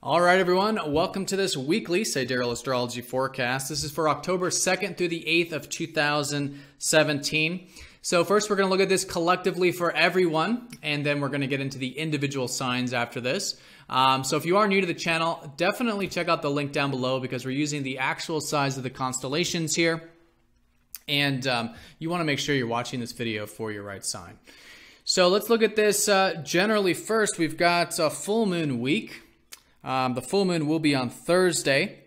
All right, everyone. Welcome to this weekly Sidereal Astrology forecast. This is for October 2nd through the 8th of 2017. So first, we're going to look at this collectively for everyone, and then we're going to get into the individual signs after this. So if you are new to the channel, definitely check out the link down below because we're using the actual size of the constellations here. And you want to make sure you're watching this video for your right sign. So let's look at this generally first. We've got a full moon week. The full moon will be on Thursday,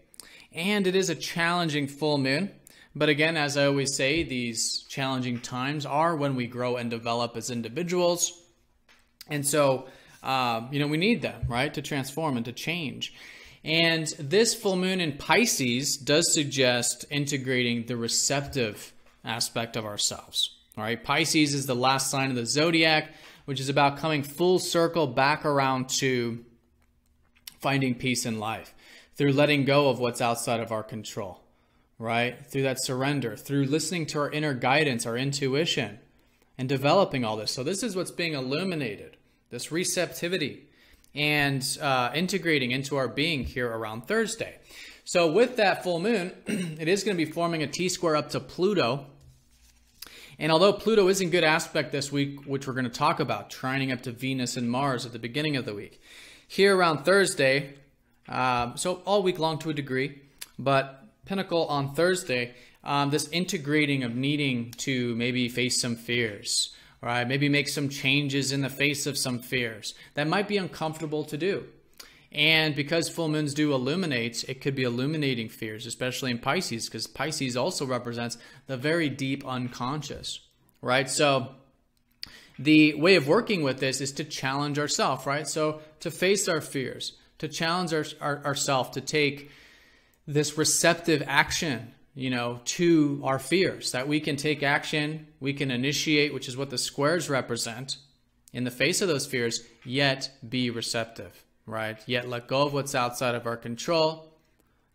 and it is a challenging full moon. But again, as I always say, these challenging times are when we grow and develop as individuals. And so, we need them, right, to transform and to change. And this full moon in Pisces does suggest integrating the receptive aspect of ourselves. All right, Pisces is the last sign of the Zodiac, which is about coming full circle back around to finding peace in life through letting go of what's outside of our control, right? Through that surrender, through listening to our inner guidance, our intuition, and developing all this. So this is what's being illuminated, this receptivity and integrating into our being here around Thursday. So with that full moon, it is going to be forming a T-square up to Pluto. And although Pluto is in good aspect this week, which we're going to talk about, trining up to Venus and Mars at the beginning of the week, here around Thursday, so all week long to a degree, but pinnacle on Thursday, this integrating of needing to maybe face some fears, right? Maybe make some changes in the face of some fears that might be uncomfortable to do. And because full moons do illuminate, it could be illuminating fears, especially in Pisces, because Pisces also represents the very deep unconscious, right? So the way of working with this is to challenge ourselves, right? So to face our fears, to challenge ourselves to take this receptive action, to our fears, that we can take action, we can initiate, which is what the squares represent in the face of those fears, yet be receptive, right? Yet let go of what's outside of our control,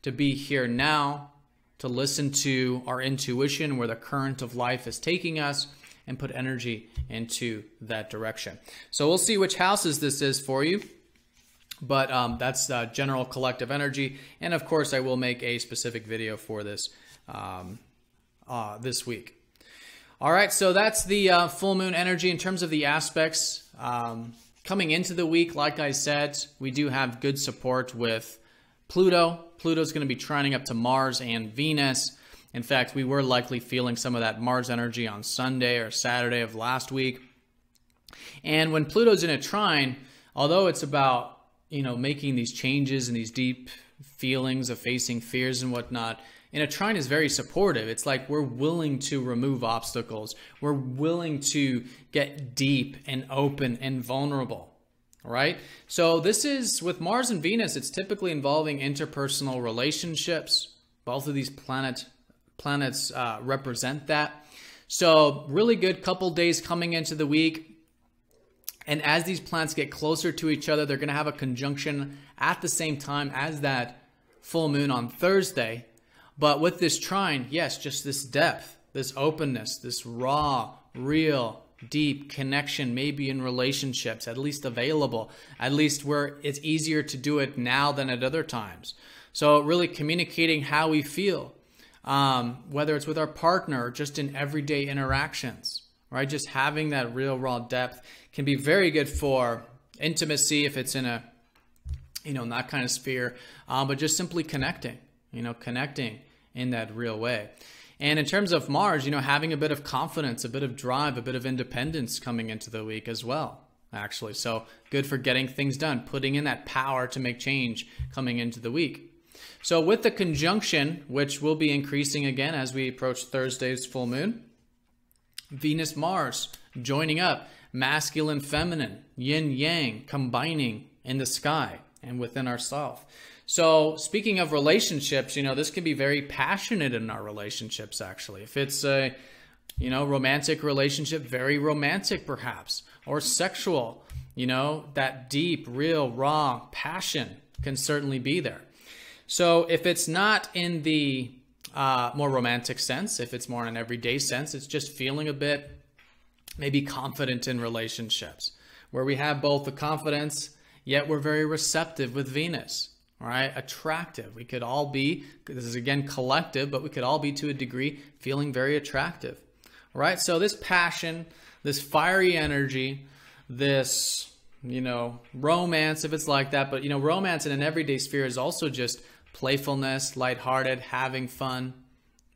to be here now, to listen to our intuition, where the current of life is taking us, and put energy into that direction. So we'll see which houses this is for you. But that's general collective energy. And of course, I will make a specific video for this this week. All right, so that's the full moon energy in terms of the aspects. Coming into the week, like I said, we do have good support with Pluto. Pluto's going to be trining up to Mars and Venus. In fact, we were likely feeling some of that Mars energy on Sunday or Saturday of last week. And when Pluto's in a trine, although it's about, making these changes and these deep feelings of facing fears and whatnot, in a trine is very supportive. It's like we're willing to remove obstacles. We're willing to get deep and open and vulnerable, right? So this is, with Mars and Venus, it's typically involving interpersonal relationships. Both of these planets represent that. So really good couple days coming into the week. And as these planets get closer to each other, they're going to have a conjunction at the same time as that full moon on Thursday. But with this trine, yes, just this depth, this openness, this raw, real, deep connection, maybe in relationships, at least available, at least where it's easier to do it now than at other times. So really communicating how we feel. Whether it's with our partner or just in everyday interactions, right? Just having that real raw depth can be very good for intimacy if it's in a, in that kind of sphere, but just simply connecting, connecting in that real way. And in terms of Mars, having a bit of confidence, a bit of drive, a bit of independence coming into the week as well, actually. So good for getting things done, putting in that power to make change coming into the week. So with the conjunction, which will be increasing again as we approach Thursday's full moon, Venus-Mars joining up, masculine, feminine, yin-yang, combining in the sky and within ourselves. So speaking of relationships, this can be very passionate in our relationships, actually. If it's a, romantic relationship, very romantic perhaps, or sexual, that deep, real, raw passion can certainly be there. So if it's not in the more romantic sense, if it's more in an everyday sense, it's just feeling a bit maybe confident in relationships, where we have both the confidence yet we're very receptive with Venus, all right? Attractive. We could all be, this is again collective, but we could all be to a degree feeling very attractive, all right? So this passion, this fiery energy, this, romance, if it's like that, but, romance in an everyday sphere is also just playfulness, lighthearted, having fun.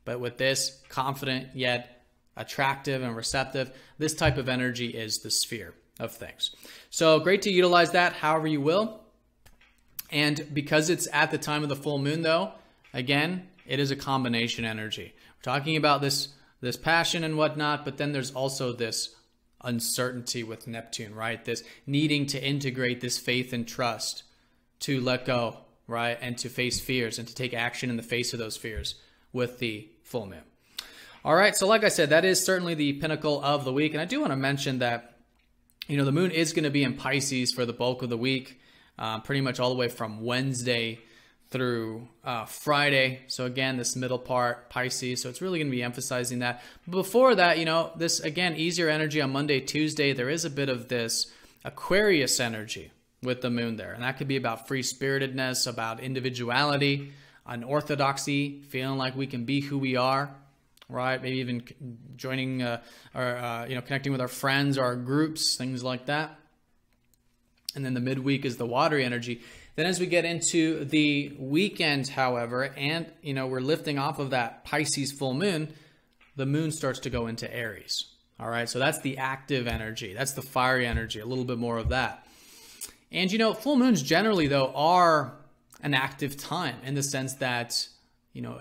But with this, confident yet attractive and receptive, this type of energy is the sphere of things. So great to utilize that however you will. And because it's at the time of the full moon though, again, it is a combination energy. We're talking about this passion and whatnot, but then there's also this uncertainty with Neptune, right? This needing to integrate this faith and trust to let go, right? And to face fears and to take action in the face of those fears with the full moon. All right, so like I said, that is certainly the pinnacle of the week. And I do want to mention that, the moon is going to be in Pisces for the bulk of the week, pretty much all the way from Wednesday through Friday. So again, this middle part, Pisces. So it's really going to be emphasizing that. Before that, this, again, easier energy on Monday, Tuesday, there is a bit of this Aquarius energy with the moon there. And that could be about free-spiritedness, about individuality, unorthodoxy, feeling like we can be who we are, right? Maybe even joining or connecting with our friends or our groups, things like that. And then the midweek is the watery energy. Then as we get into the weekend, however, and we're lifting off of that Pisces full moon, the moon starts to go into Aries. All right, so that's the active energy. That's the fiery energy, a little bit more of that. And full moons generally though are an active time in the sense that,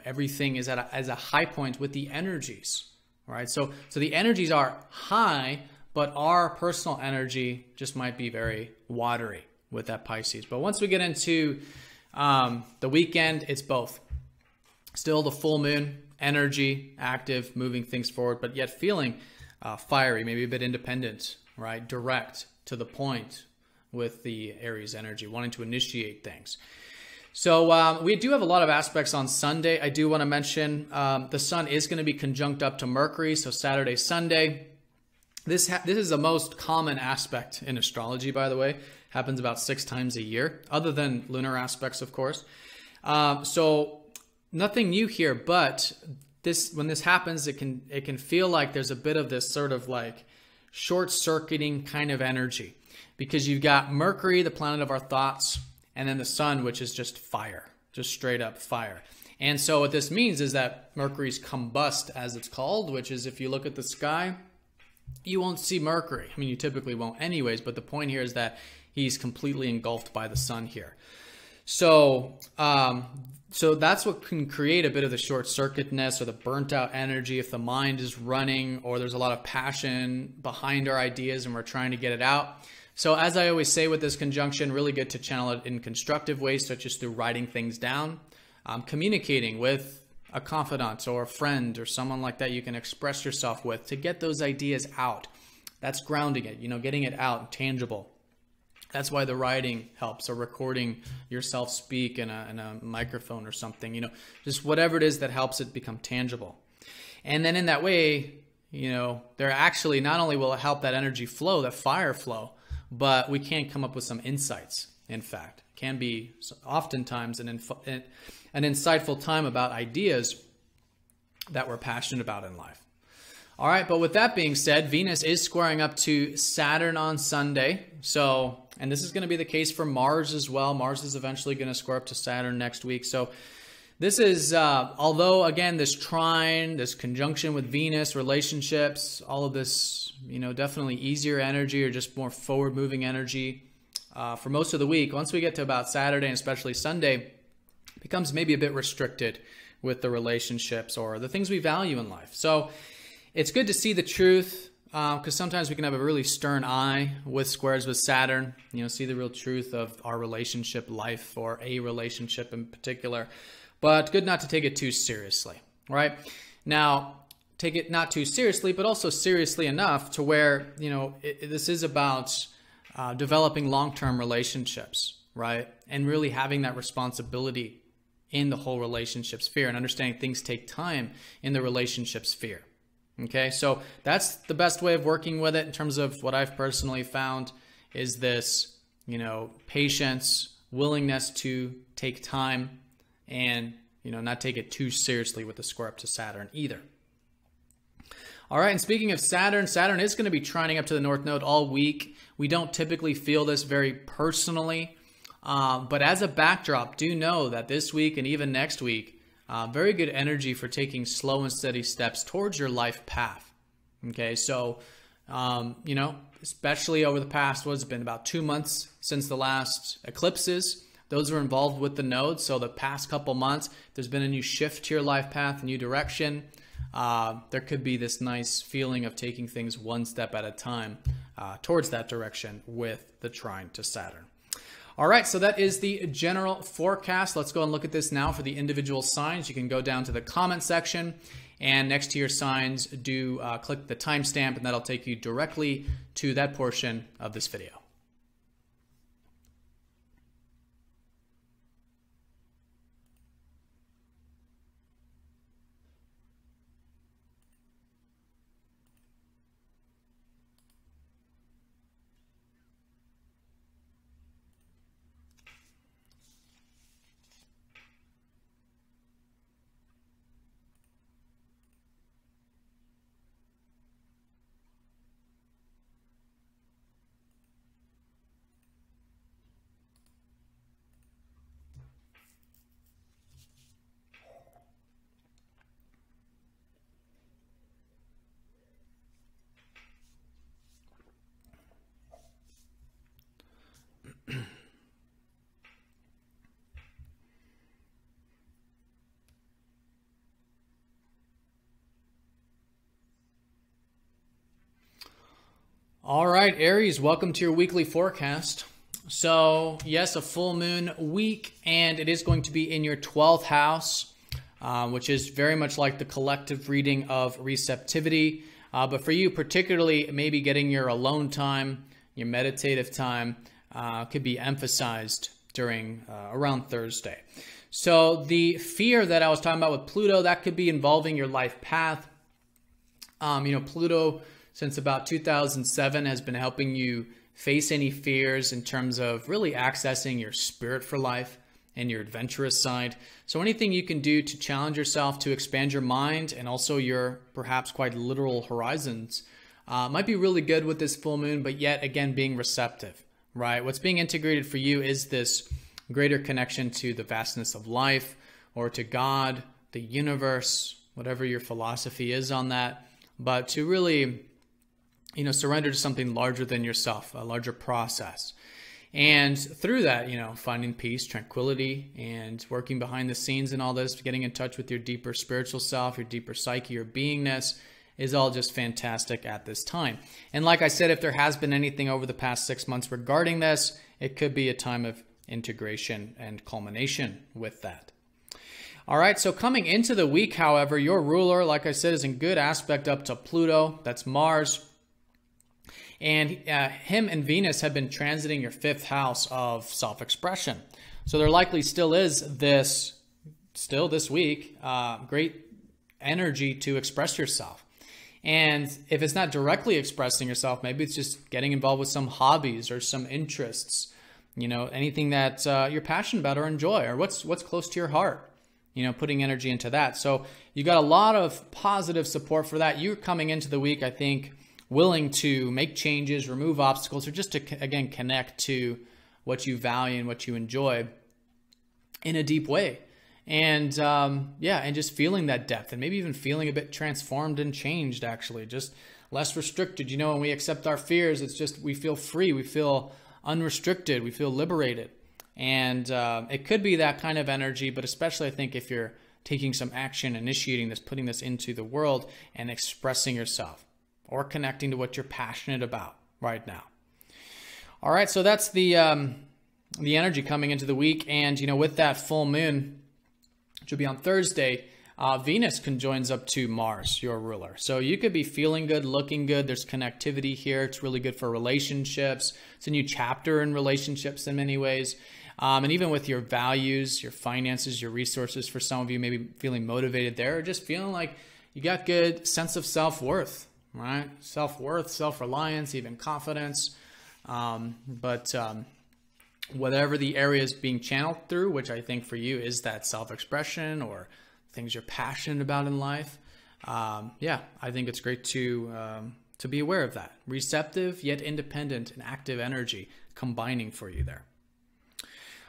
everything is at a high point with the energies, right? So the energies are high, but our personal energy just might be very watery with that Pisces. But once we get into the weekend, it's both. Still the full moon, energy, active, moving things forward, but yet feeling fiery, maybe a bit independent, right? Direct, to the point with the Aries energy, wanting to initiate things. So we do have a lot of aspects on Sunday. I do want to mention the sun is going to be conjunct up to Mercury, so Saturday, Sunday. This is the most common aspect in astrology, by the way. Happens about 6 times a year, other than lunar aspects, of course. So nothing new here, but when this happens, it can feel like there's a bit of this sort of like short-circuiting kind of energy, because you've got Mercury, the planet of our thoughts, and then the sun, which is just fire, just straight up fire. And so what this means is that Mercury's combust, as it's called, which is if you look at the sky, you won't see Mercury. I mean, you typically won't anyways, but the point here is that he's completely engulfed by the sun here. So that's what can create a bit of the short-circuitedness or the burnt-out energy if the mind is running or there's a lot of passion behind our ideas and we're trying to get it out. So as I always say with this conjunction, really good to channel it in constructive ways, such as through writing things down, communicating with a confidant or a friend or someone like that you can express yourself with to get those ideas out. That's grounding it, getting it out, tangible. That's why the writing helps, or recording yourself speak in a microphone or something, just whatever it is that helps it become tangible. And then in that way, there actually not only will it help that energy flow, that fire flow, but we can come up with some insights, in fact. It can be oftentimes an insightful time about ideas that we're passionate about in life. All right, but with that being said, Venus is squaring up to Saturn on Sunday. And this is going to be the case for Mars as well. Mars is eventually going to square up to Saturn next week. So this is, although again, this trine, this conjunction with Venus, relationships, all of this, definitely easier energy or just more forward-moving energy for most of the week. Once we get to about Saturday and especially Sunday, it becomes maybe a bit restricted with the relationships or the things we value in life. So it's good to see the truth, because sometimes we can have a really stern eye with squares with Saturn, see the real truth of our relationship life or a relationship in particular. But good not to take it too seriously, right? Now, take it not too seriously, but also seriously enough to where, this is about developing long-term relationships, right? And really having that responsibility in the whole relationship sphere and understanding things take time in the relationship sphere. Okay, so that's the best way of working with it in terms of what I've personally found is this, patience, willingness to take time, and, not take it too seriously with the square up to Saturn either. All right, and speaking of Saturn, Saturn is going to be trining up to the North Node all week. We don't typically feel this very personally, but as a backdrop, do know that this week and even next week, very good energy for taking slow and steady steps towards your life path. Okay, so, especially over the past, what's it been, about 2 months since the last eclipses. Those were involved with the nodes. So the past couple months, there's been a new shift to your life path, a new direction. There could be this nice feeling of taking things one step at a time towards that direction with the trine to Saturn. All right, so that is the general forecast. Let's go and look at this now for the individual signs. You can go down to the comment section, and next to your signs, do click the timestamp, and that'll take you directly to that portion of this video. All right, Aries, welcome to your weekly forecast. So, yes, a full moon week, and it is going to be in your 12th house, which is very much like the collective reading of receptivity. But for you, particularly, maybe getting your alone time, your meditative time, could be emphasized during around Thursday. So the fear that I was talking about with Pluto, that could be involving your life path. Pluto, since about 2007, has been helping you face any fears in terms of really accessing your spirit for life and your adventurous side. So anything you can do to challenge yourself, to expand your mind and also your perhaps quite literal horizons might be really good with this full moon, but yet again, being receptive, right? What's being integrated for you is this greater connection to the vastness of life or to God, the universe, whatever your philosophy is on that, but to really surrender to something larger than yourself, a larger process. And through that, finding peace, tranquility, and working behind the scenes and all this, getting in touch with your deeper spiritual self, your deeper psyche, your beingness is all just fantastic at this time. And like I said, if there has been anything over the past 6 months regarding this, it could be a time of integration and culmination with that. All right, so coming into the week, however, your ruler, like I said, is in good aspect up to Pluto, that's Mars. And him and Venus have been transiting your 5th house of self-expression. So there likely still is this week, great energy to express yourself. And if it's not directly expressing yourself, maybe it's just getting involved with some hobbies or some interests, anything that you're passionate about or enjoy, or what's close to your heart, putting energy into that. So you got a lot of positive support for that. You're coming into the week, I think, willing to make changes, remove obstacles, or just to, again, connect to what you value and what you enjoy in a deep way. And and just feeling that depth and maybe even feeling a bit transformed and changed, actually, just less restricted. When we accept our fears, it's just we feel free, we feel unrestricted, we feel liberated. And it could be that kind of energy, but especially I think if you're taking some action, initiating this, putting this into the world and expressing yourself, or connecting to what you're passionate about right now. All right, so that's the energy coming into the week. And, with that full moon, which will be on Thursday, Venus conjoins up to Mars, your ruler. So you could be feeling good, looking good. There's connectivity here. It's really good for relationships. It's a new chapter in relationships in many ways. And even with your values, your finances, your resources, for some of you, maybe feeling motivated there, or just feeling like you got good sense of self-worth. Right? Self-worth, self-reliance, even confidence. whatever the area is being channeled through, which I think for you is that self-expression or things you're passionate about in life. Yeah, I think it's great to be aware of that. Receptive yet independent and active energy combining for you there.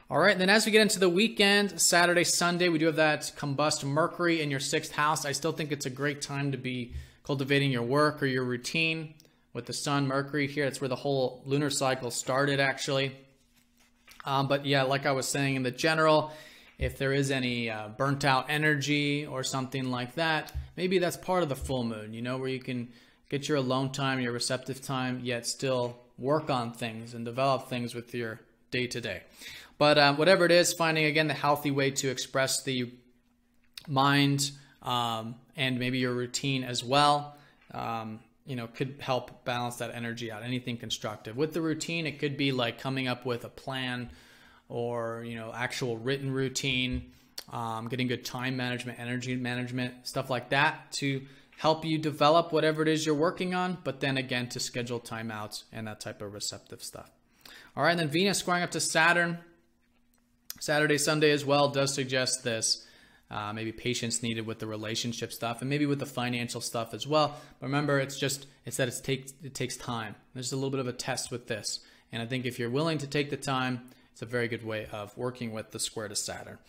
All right, and then as we get into the weekend, Saturday, Sunday, we do have that combust Mercury in your 6th house. I still think it's a great time to be cultivating your work or your routine with the Sun, Mercury here. That's where the whole lunar cycle started, actually. But yeah, like I was saying, in the general, if there is any burnt out energy or something like that, maybe that's part of the full moon, you know, where you can get your alone time, your receptive time, yet still work on things and develop things with your day-to-day. But whatever it is, finding, again, the healthy way to express the mind and maybe your routine as well, you know, could help balance that energy out. Anything constructive. With the routine, it could be like coming up with a plan or, you know, actual written routine, getting good time management, energy management, stuff like that to help you develop whatever it is you're working on, but then again, to schedule timeouts and that type of receptive stuff. All right, and then Venus squaring up to Saturn, Saturday, Sunday as well, does suggest this. Maybe patience needed with the relationship stuff and maybe with the financial stuff as well. But remember, it's that it takes time. There's a little bit of a test with this. And I think if you're willing to take the time, it's a very good way of working with the square to Saturn.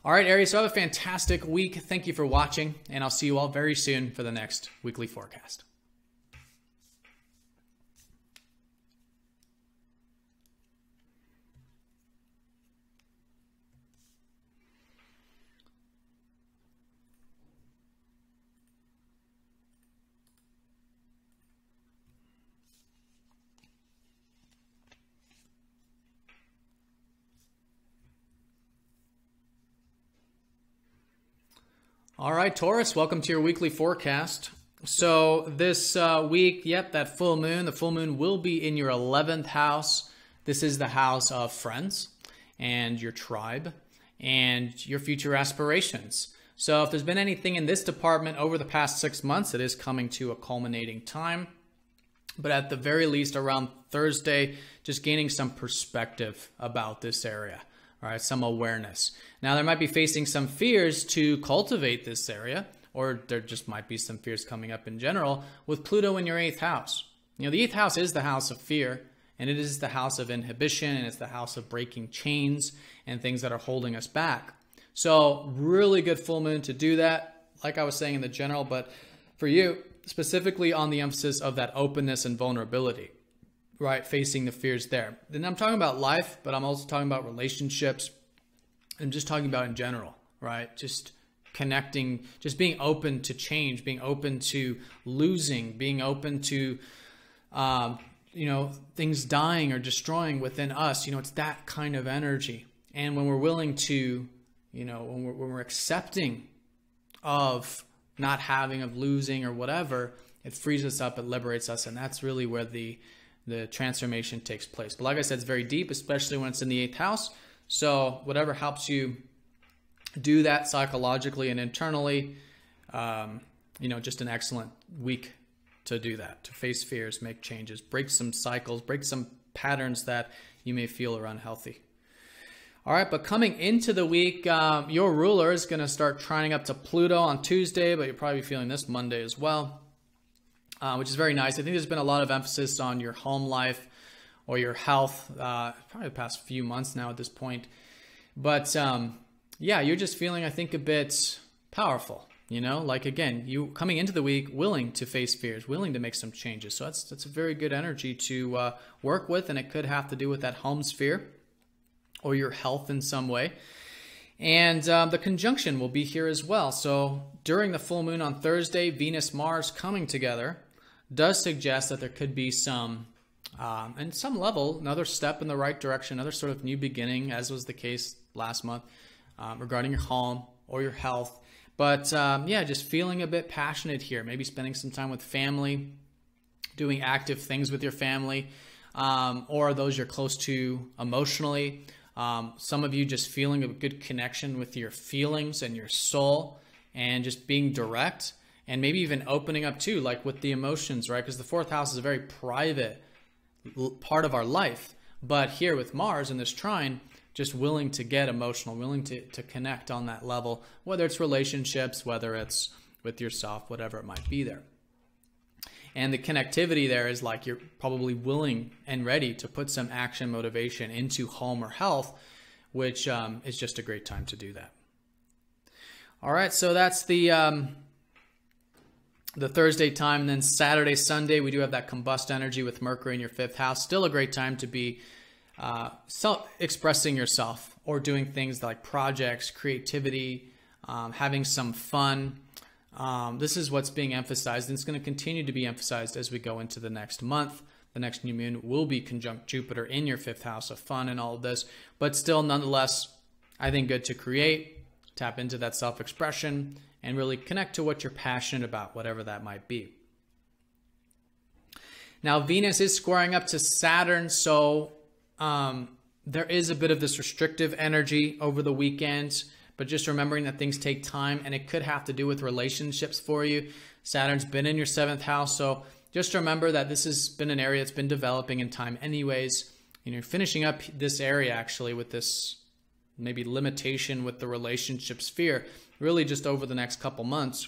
All right, Aries, so have a fantastic week. Thank you for watching, and I'll see you all very soon for the next weekly forecast. All right, Taurus, welcome to your weekly forecast. So this week, yep, that full moon, the full moon will be in your 11th house. This is the house of friends and your tribe and your future aspirations. So if there's been anything in this department over the past 6 months, it is coming to a culminating time. But at the very least, around Thursday, just gaining some perspective about this area. All right, some awareness. Now, there might be facing some fears to cultivate this area, or there just might be some fears coming up in general with Pluto in your 8th house. You know, the 8th house is the house of fear, and it is the house of inhibition, and it's the house of breaking chains and things that are holding us back. So, really good full moon to do that, like I was saying in the general, but for you, specifically on the emphasis of that openness and vulnerability. Right, facing the fears there. Then I'm talking about life, but I'm also talking about relationships. I'm just talking about in general, right? Just connecting, just being open to change, being open to losing, being open to, you know, things dying or destroying within us. You know, it's that kind of energy. And when we're willing to, you know, when we're accepting of not having, of losing or whatever, it frees us up, it liberates us. And that's really where the transformation takes place. But like I said, it's very deep, especially when it's in the 8th house. So whatever helps you do that psychologically and internally, you know, just an excellent week to do that, to face fears, make changes, break some cycles, break some patterns that you may feel are unhealthy. All right, but coming into the week, your ruler is going to start trining up to Pluto on Tuesday, but you'll probably be feeling this Monday as well. Which is very nice. I think there's been a lot of emphasis on your home life or your health, probably the past few months now at this point. But yeah, you're just feeling, I think, a bit powerful, you know, like again, you coming into the week willing to face fears, willing to make some changes. So that's a very good energy to work with, and it could have to do with that home sphere or your health in some way. And the conjunction will be here as well. So during the full moon on Thursday, Venus-Mars coming together does suggest that there could be some, and some level, another step in the right direction, another sort of new beginning, as was the case last month, regarding your home or your health. But yeah, just feeling a bit passionate here, maybe spending some time with family, doing active things with your family, or those you're close to emotionally. Some of you just feeling a good connection with your feelings and your soul and just being direct and maybe even opening up too, like with the emotions, right? Because the 4th house is a very private part of our life, But here with Mars in this trine, just willing to get emotional, willing to connect on that level, whether it's relationships, whether it's with yourself, whatever it might be there. And the connectivity there is like you're probably willing and ready to put some action motivation into home or health, which is just a great time to do that. All right, so that's the Thursday time. And then Saturday, Sunday, we do have that combust energy with Mercury in your 5th house. Still a great time to be expressing yourself or doing things like projects, creativity, having some fun. This is what's being emphasized, and it's going to continue to be emphasized as we go into the next month. The next new moon will be conjunct Jupiter in your 5th house of fun and all of this, but still nonetheless, I think good to create, tap into that self-expression, and really connect to what you're passionate about, whatever that might be. Now, Venus is squaring up to Saturn, so there is a bit of this restrictive energy over the weekend, but just remembering that things take time, and it could have to do with relationships for you. Saturn's been in your 7th house, so just remember that this has been an area that's been developing in time anyways. You know, finishing up this area actually with this maybe limitation with the relationship sphere, really just over the next couple months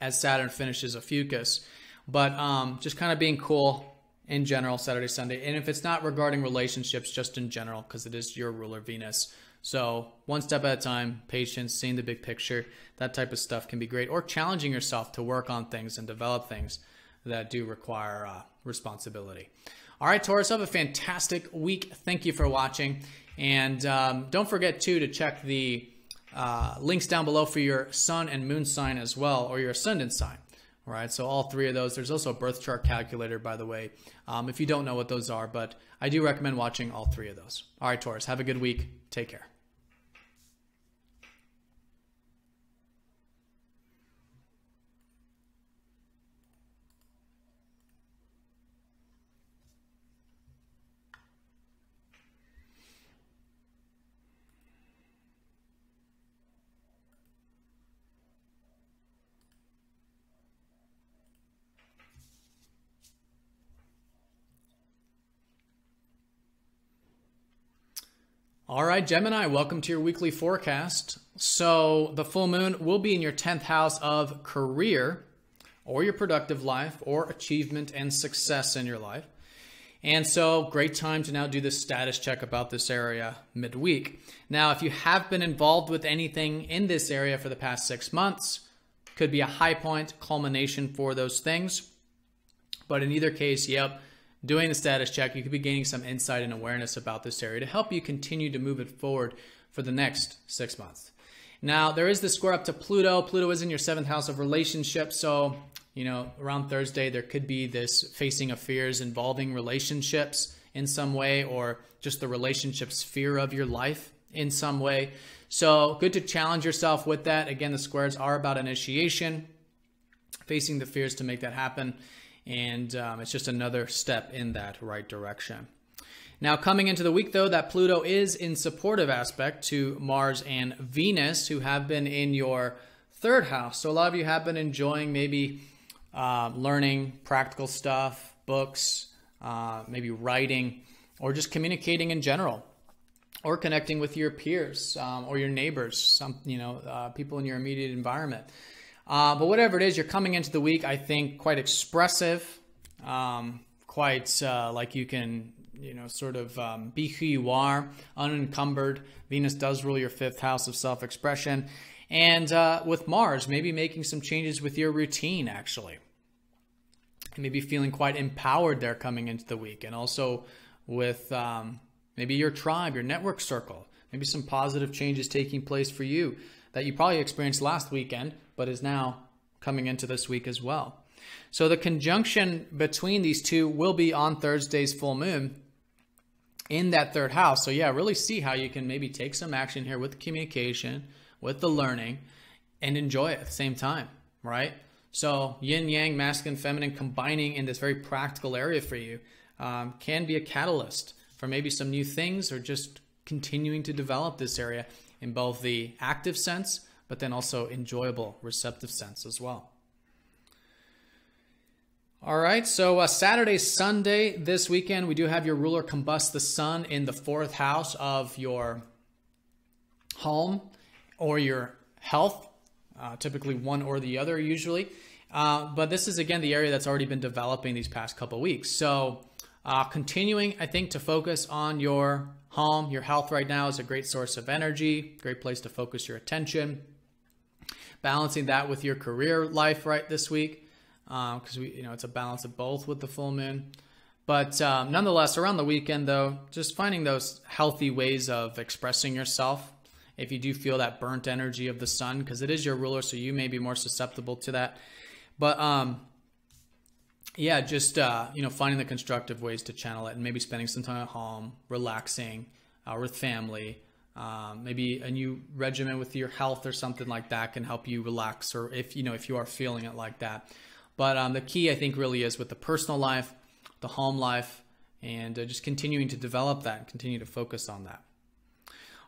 as Saturn finishes Ophiuchus. But just kind of being cool in general, Saturday, Sunday. And if it's not regarding relationships, just in general, because it is your ruler, Venus. So one step at a time, patience, seeing the big picture, that type of stuff can be great. Or challenging yourself to work on things and develop things that do require responsibility. All right, Taurus, have a fantastic week. Thank you for watching. And don't forget, too, to check the links down below for your sun and moon sign as well, or your ascendant sign. All right, so all three of those. There's also a birth chart calculator, by the way, if you don't know what those are, but I do recommend watching all three of those. All right, Taurus, have a good week. Take care. All right, Gemini, welcome to your weekly forecast. So the full moon will be in your 10th house of career, or your productive life, or achievement and success in your life. And so great time to now do the status check about this area midweek. Now, if you have been involved with anything in this area for the past 6 months, could be a high point, culmination for those things. But in either case, yep, doing the status check, you could be gaining some insight and awareness about this area to help you continue to move it forward for the next 6 months. Now, there is the square up to Pluto. Pluto is in your 7th house of relationships. So, you know, around Thursday, there could be this facing of fears involving relationships in some way, or just the relationship sphere of your life in some way. So good to challenge yourself with that. Again, the squares are about initiation, facing the fears to make that happen. And it's just another step in that right direction. Now, coming into the week, though, that Pluto is in supportive aspect to Mars and Venus, who have been in your 3rd house. So a lot of you have been enjoying maybe learning practical stuff, books, maybe writing, or just communicating in general, or connecting with your peers or your neighbors, people in your immediate environment. But whatever it is, you're coming into the week, I think, quite expressive, quite like you can, be who you are, unencumbered. Venus does rule your 5th house of self-expression. And with Mars, maybe making some changes with your routine, actually. And maybe feeling quite empowered there coming into the week. And also with maybe your tribe, your network circle, maybe some positive changes taking place for you that you probably experienced last weekend, but is now coming into this week as well. So the conjunction between these two will be on Thursday's full moon in that 3rd house. So yeah, really see how you can maybe take some action here with the communication, with the learning, and enjoy it at the same time, right? So yin, yang, masculine, feminine, combining in this very practical area for you can be a catalyst for maybe some new things, or just continuing to develop this area in both the active sense, but then also enjoyable, receptive sense as well. All right, so Saturday, Sunday, this weekend, we do have your ruler combust the sun in the 4th house of your home or your health, typically one or the other usually. But this is, again, the area that's already been developing these past couple weeks. So continuing, I think, to focus on your home, your health right now is a great source of energy, great place to focus your attention. Balancing that with your career life right this week. Because it's a balance of both with the full moon. But nonetheless, around the weekend, though, just finding those healthy ways of expressing yourself. If you do feel that burnt energy of the sun, because it is your ruler, so you may be more susceptible to that. But yeah, just finding the constructive ways to channel it, and maybe spending some time at home, relaxing, with family. Maybe a new regimen with your health or something like that can help you relax, or if you are feeling it like that. But the key, I think, really is with the personal life, the home life, and just continuing to develop that and continue to focus on that.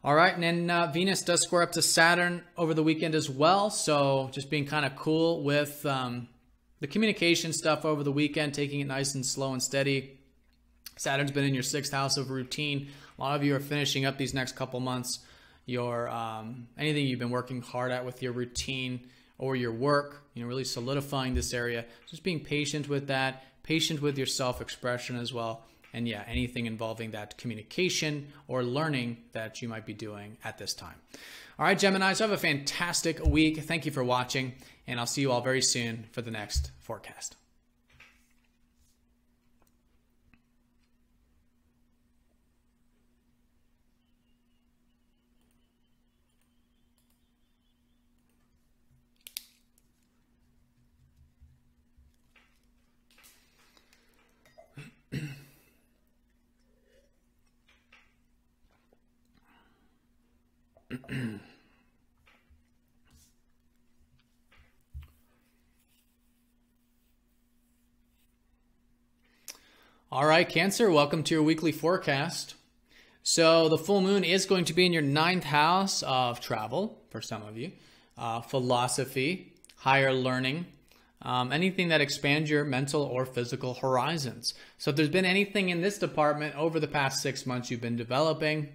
All right, and then Venus does square up to Saturn over the weekend as well. So just being kind of cool with the communication stuff over the weekend, taking it nice and slow and steady. Saturn's been in your 6th house of routine. A lot of you are finishing up these next couple months your anything you've been working hard at with your routine or your work, really solidifying this area. Just being patient with that, patient with your self-expression as well. And yeah, anything involving that communication or learning that you might be doing at this time. All right, Gemini, so have a fantastic week. Thank you for watching, and I'll see you all very soon for the next forecast. All right, Cancer, welcome to your weekly forecast. So the full moon is going to be in your 9th house of travel for some of you, philosophy, higher learning, anything that expands your mental or physical horizons. So if there's been anything in this department over the past 6 months you've been developing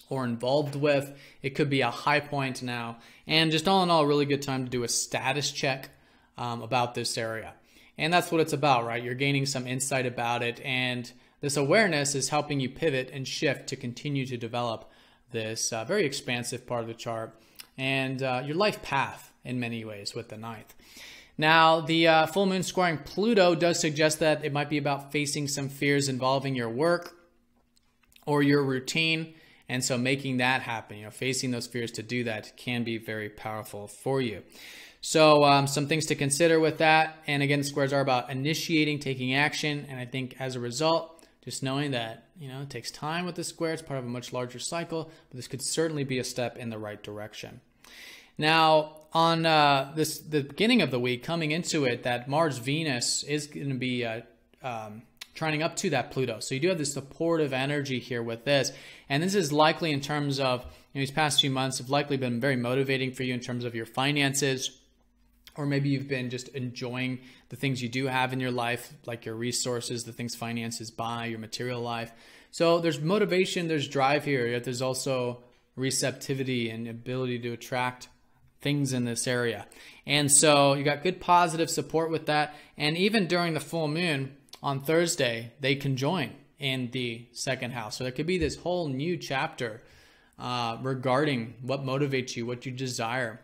or involved with, it could be a high point now. And just all in all, a really good time to do a status check about this area. And that's what it's about, right? You're gaining some insight about it, and this awareness is helping you pivot and shift to continue to develop this very expansive part of the chart and your life path in many ways with the 9th. Now, the full moon squaring Pluto does suggest that it might be about facing some fears involving your work or your routine. And so making that happen, facing those fears to do that can be very powerful for you. So some things to consider with that. And again, squares are about initiating, taking action. And I think as a result, just knowing that, it takes time with the square. It's part of a much larger cycle, but this could certainly be a step in the right direction. Now, on the beginning of the week, coming into it, that Mars-Venus is going to be trining up to that Pluto. So you do have this supportive energy here with this. And this is likely in terms of, these past few months have likely been very motivating for you in terms of your finances, or maybe you've been just enjoying the things you do have in your life, like your resources, the things finances buy, your material life. So there's motivation, there's drive here, yet there's also receptivity and ability to attract things in this area. And so you got good positive support with that. And even during the full moon on Thursday, they conjoin in the 2nd house. So there could be this whole new chapter regarding what motivates you, what you desire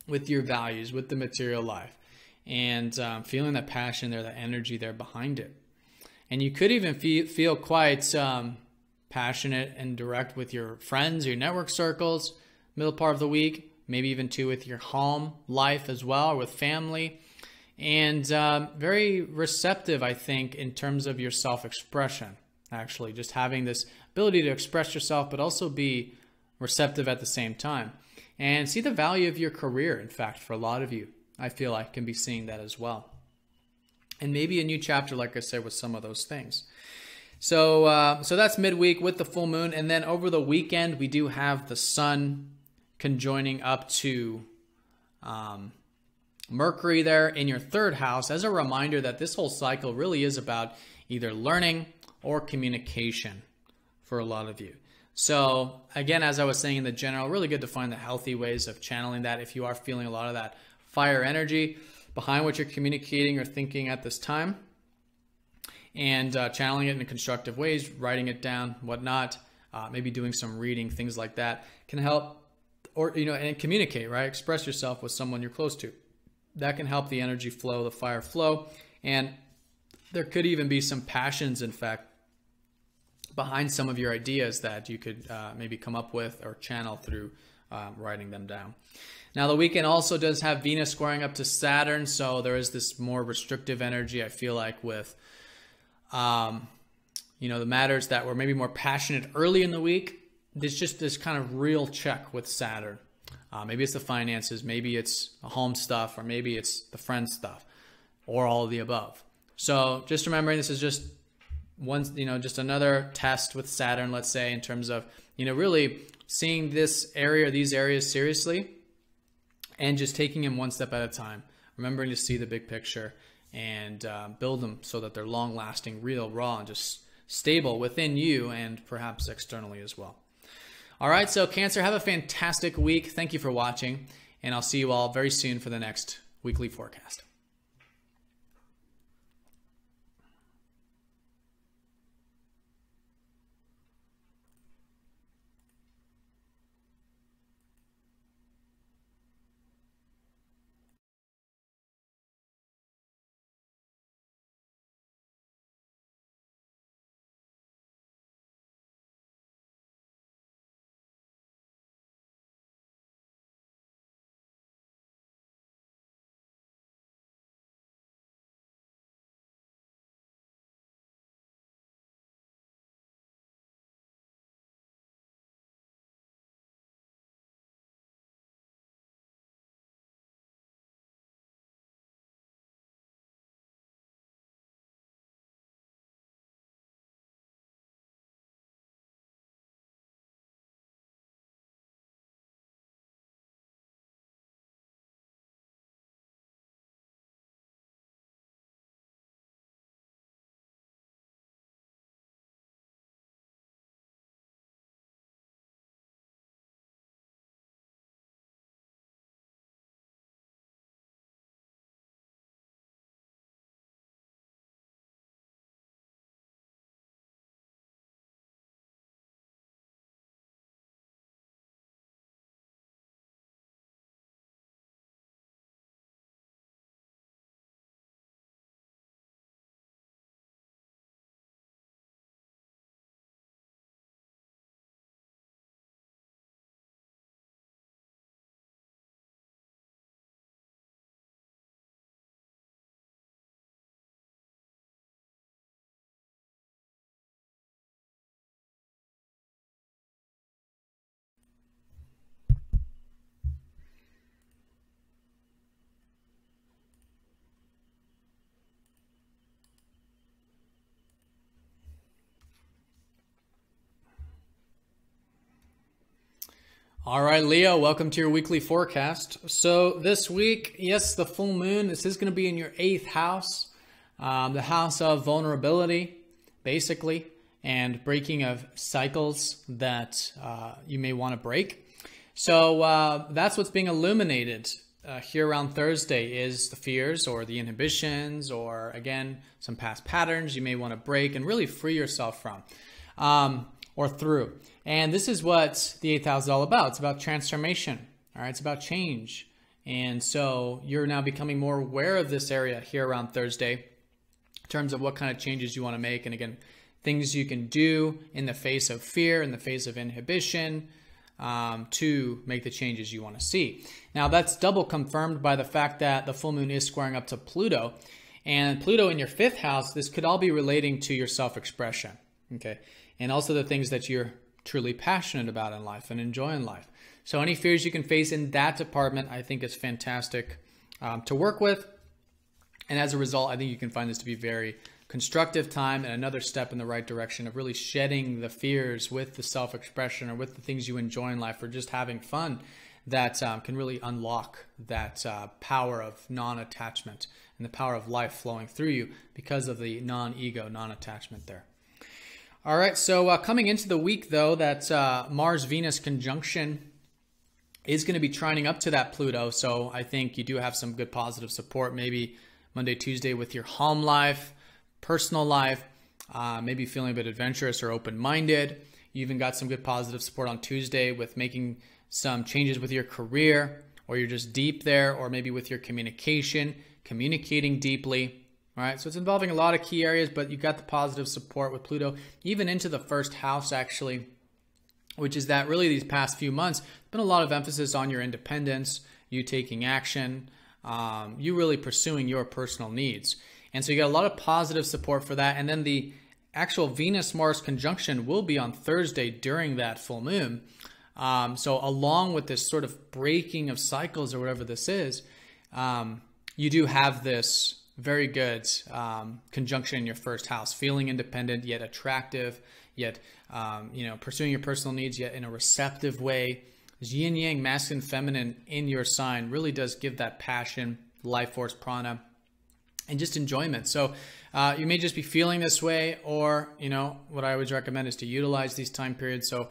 with your values, with the material life, and feeling that passion there, that energy there behind it. And you could even feel quite passionate and direct with your friends, your network circles, middle part of the week, maybe even too with your home life as well, or with family. And very receptive, I think, in terms of your self-expression, actually. Just having this ability to express yourself, but also be receptive at the same time. And see the value of your career, in fact, for a lot of you. I feel I can be seeing that as well. And maybe a new chapter, like I said, with some of those things. So, so that's midweek with the full moon. And then over the weekend, we do have the sun conjoining up to Mercury there in your third house as a reminder that this whole cycle really is about either learning or communication for a lot of you. So again, as I was saying in the general, really good to find the healthy ways of channeling that if you are feeling a lot of that fire energy behind what you're communicating or thinking at this time, and channeling it in constructive ways, writing it down, whatnot, maybe doing some reading, things like that can help, or, and communicate, right? Express yourself with someone you're close to. That can help the energy flow, the fire flow. And there could even be some passions, in fact, behind some of your ideas that you could maybe come up with or channel through writing them down. Now, the weekend also does have Venus squaring up to Saturn, so there is this more restrictive energy, I feel like, with, the matters that were maybe more passionate early in the week. There's just this kind of real check with Saturn. Maybe it's the finances, maybe it's the home stuff, or maybe it's the friend stuff, or all of the above. So just remembering this is just just another test with Saturn, let's say, in terms of, really seeing this area, these areas seriously, and just taking them one step at a time, remembering to see the big picture and build them so that they're long lasting, real, raw, and just stable within you and perhaps externally as well. All right, so Cancer, have a fantastic week. Thank you for watching, and I'll see you all very soon for the next weekly forecast. All right, Leo, welcome to your weekly forecast. So this week, yes, the full moon, this is going to be in your 8th house, the house of vulnerability, basically, and breaking of cycles that you may want to break. So that's what's being illuminated here around Thursday is the fears or the inhibitions or, again, some past patterns you may want to break and really free yourself from or through. And this is what the 8th house is all about. It's about transformation. All right, it's about change. And so you're now becoming more aware of this area here around Thursday in terms of what kind of changes you want to make. And again, things you can do in the face of fear, in the face of inhibition, to make the changes you want to see. Now, that's double confirmed by the fact that the full moon is squaring up to Pluto. And Pluto in your 5th house, this could all be relating to your self-expression. Okay, and also the things that you're truly passionate about in life and enjoy in life. So any fears you can face in that department, I think is fantastic to work with. And as a result, I think you can find this to be very constructive time and another step in the right direction of really shedding the fears with the self-expression or with the things you enjoy in life or just having fun that can really unlock that power of non-attachment and the power of life flowing through you because of the non-ego, non-attachment there. All right, so coming into the week, though, that Mars-Venus conjunction is going to be trining up to that Pluto. So I think you do have some good positive support, maybe Monday, Tuesday with your home life, personal life, maybe feeling a bit adventurous or open-minded. You even got some good positive support on Tuesday with making some changes with your career, or you're just deep there, or maybe with your communication, communicating deeply. All right, so it's involving a lot of key areas, but you got the positive support with Pluto, even into the first house, actually, which is that really these past few months, there's been a lot of emphasis on your independence, you taking action, you really pursuing your personal needs. And so you got a lot of positive support for that. And then the actual Venus-Mars conjunction will be on Thursday during that full moon. So along with this sort of breaking of cycles or whatever this is, you do have this very good conjunction in your first house, feeling independent yet attractive, yet pursuing your personal needs yet in a receptive way. Yin yang, masculine, feminine in your sign really does give that passion, life force, prana, and just enjoyment. So you may just be feeling this way, or what I always recommend is to utilize these time periods. So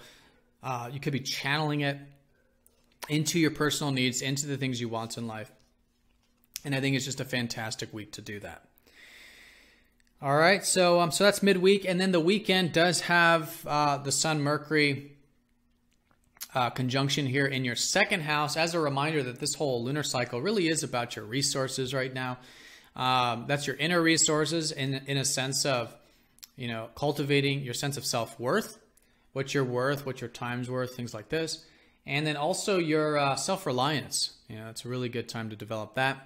you could be channeling it into your personal needs, into the things you want in life. And I think it's just a fantastic week to do that. All right, so that's midweek, and then the weekend does have the Sun-Mercury conjunction here in your second house. As a reminder that this whole lunar cycle really is about your resources right now. That's your inner resources in a sense of, cultivating your sense of self-worth, what you're worth, what your time's worth, things like this, and then also your self-reliance. It's a really good time to develop that.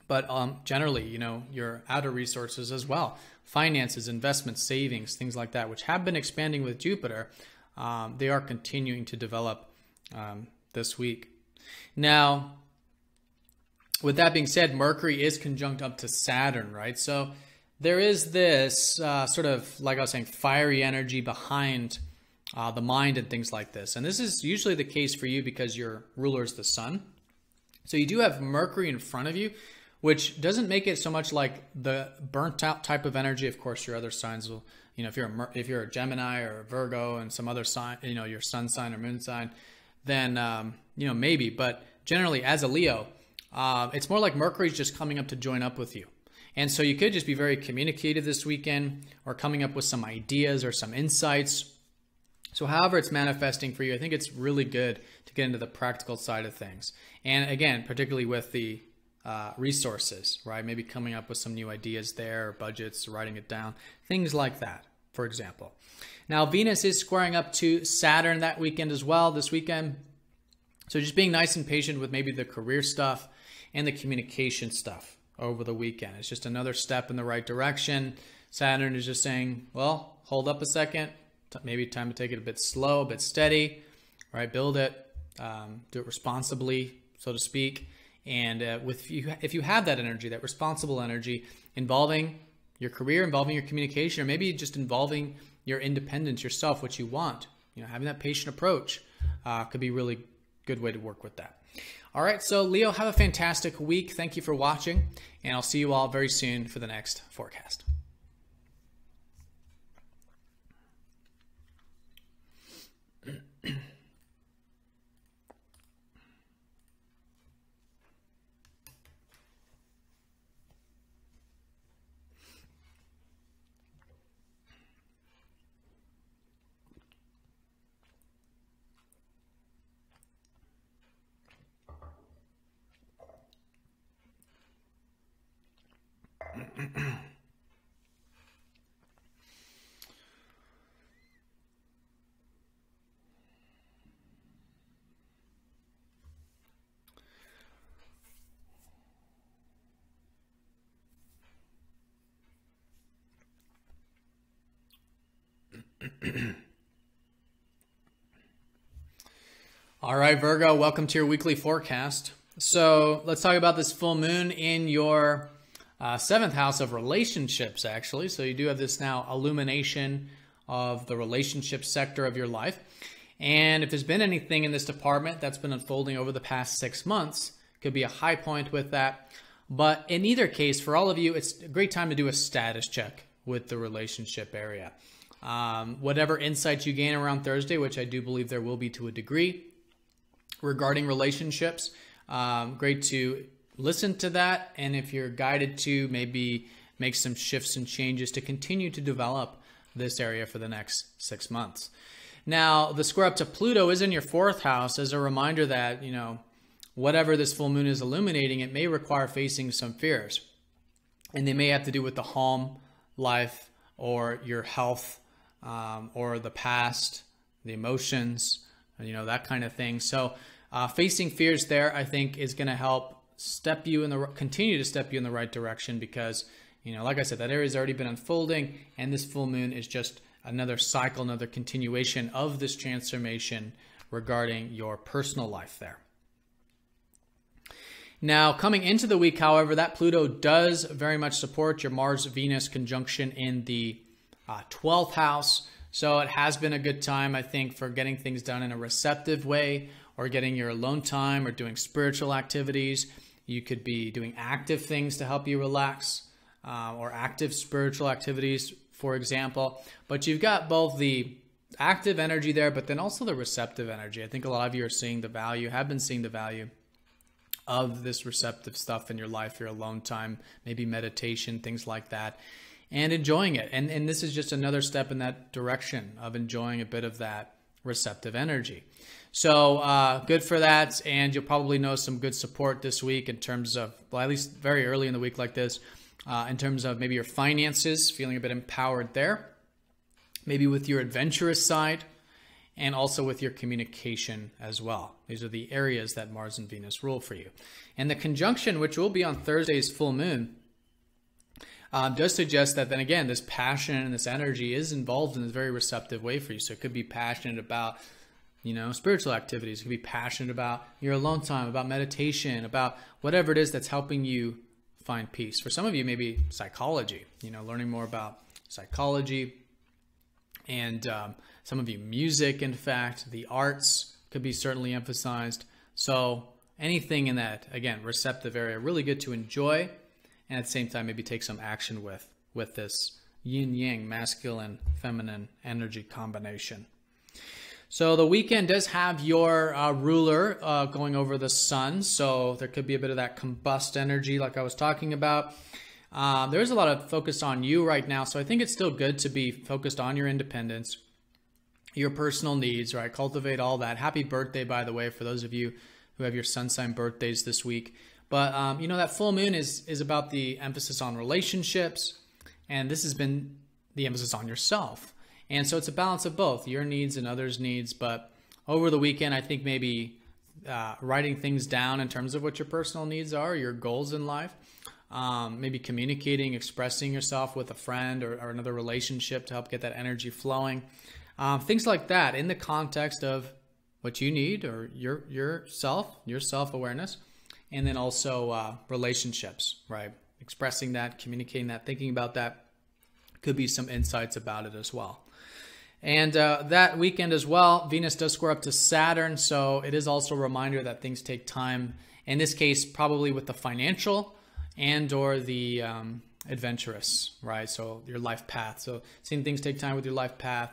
But generally, your outer resources as well, finances, investments, savings, things like that, which have been expanding with Jupiter, they are continuing to develop this week. Now, with that being said, Mercury is conjunct up to Saturn, right? So there is this sort of, like I was saying, fiery energy behind the mind and things like this. And this is usually the case for you because your ruler is the Sun. So you do have Mercury in front of you, which doesn't make it so much like the burnt out type of energy. Of course, your other signs will, if you're a Gemini or a Virgo and some other sign, your sun sign or moon sign, then, maybe. But generally, as a Leo, it's more like Mercury's just coming up to join up with you. And so you could just be very communicative this weekend, or coming up with some ideas or some insights. So however it's manifesting for you, I think it's really good to get into the practical side of things. And again, particularly with the resources, right? Maybe coming up with some new ideas there, or budgets, writing it down, things like that, for example. Now, Venus is squaring up to Saturn that weekend as well, this weekend. So just being nice and patient with maybe the career stuff and the communication stuff over the weekend. It's just another step in the right direction. Saturn is just saying, well, hold up a second. Maybe time to take it a bit slow, a bit steady, right? Build it, do it responsibly, so to speak. And if you have that energy, that responsible energy, involving your career, involving your communication, or maybe just involving your independence, yourself, what you want, having that patient approach could be a really good way to work with that. All right, so Leo, have a fantastic week. Thank you for watching, and I'll see you all very soon for the next forecast. All right, Virgo, welcome to your weekly forecast. So let's talk about this full moon in your seventh house of relationships, actually. So you do have this now illumination of the relationship sector of your life. And if there's been anything in this department that's been unfolding over the past 6 months, could be a high point with that. But in either case, for all of you, it's a great time to do a status check with the relationship area. Whatever insights you gain around Thursday, which I do believe there will be to a degree, regarding relationships, great to listen to that. And if you're guided to, maybe make some shifts and changes to continue to develop this area for the next 6 months. Now, the square up to Pluto is in your 4th house as a reminder that, you know, whatever this full moon is illuminating, it may require facing some fears. And they may have to do with the home life or your health, or the past, the emotions, you know, that kind of thing. So facing fears there, I think, is going to help continue to step you in the right direction because, you know, like I said, that area has already been unfolding, and this full moon is just another cycle, another continuation of this transformation regarding your personal life there. Now, coming into the week, however, that Pluto does very much support your Mars-Venus conjunction in the 12th house. So it has been a good time, I think, for getting things done in a receptive way, or getting your alone time, or doing spiritual activities. You could be doing active things to help you relax, or active spiritual activities, for example. But you've got both the active energy there, but then also the receptive energy. I think a lot of you are seeing the value, have been seeing the value of this receptive stuff in your life, your alone time, maybe meditation, things like that, and enjoying it. And this is just another step in that direction of enjoying a bit of that receptive energy. So good for that. And you'll probably know some good support this week in terms of, well, at least very early in the week like this, in terms of maybe your finances, feeling a bit empowered there, maybe with your adventurous side, and also with your communication as well. These are the areas that Mars and Venus rule for you. And the conjunction, which will be on Thursday's full moon, does suggest that then again, this passion and this energy is involved in a very receptive way for you. So it could be passionate about, you know, spiritual activities. It could be passionate about your alone time, about meditation, about whatever it is that's helping you find peace. For some of you, maybe psychology, you know, learning more about psychology, and some of you music, in fact, the arts could be certainly emphasized. So anything in that, again, receptive area, really good to enjoy, and at the same time maybe take some action with this yin-yang, masculine, feminine energy combination. So the weekend does have your ruler going over the sun, so there could be a bit of that combust energy like I was talking about. There's a lot of focus on you right now, so I think it's still good to be focused on your independence, your personal needs, right? Cultivate all that. Happy birthday, by the way, for those of you who have your sun sign birthdays this week. But, you know, that full moon is about the emphasis on relationships, and this has been the emphasis on yourself. And so it's a balance of both, your needs and others' needs. But over the weekend, I think maybe writing things down in terms of what your personal needs are, your goals in life, maybe communicating, expressing yourself with a friend or another relationship to help get that energy flowing. Things like that in the context of what you need, or your self-awareness, and then also relationships, right? Expressing that, communicating that, thinking about that. Could be some insights about it as well. And that weekend as well, Venus does square up to Saturn, so it is also a reminder that things take time. In this case, probably with the financial and or the adventurous, right? So your life path. So seeing things take time with your life path,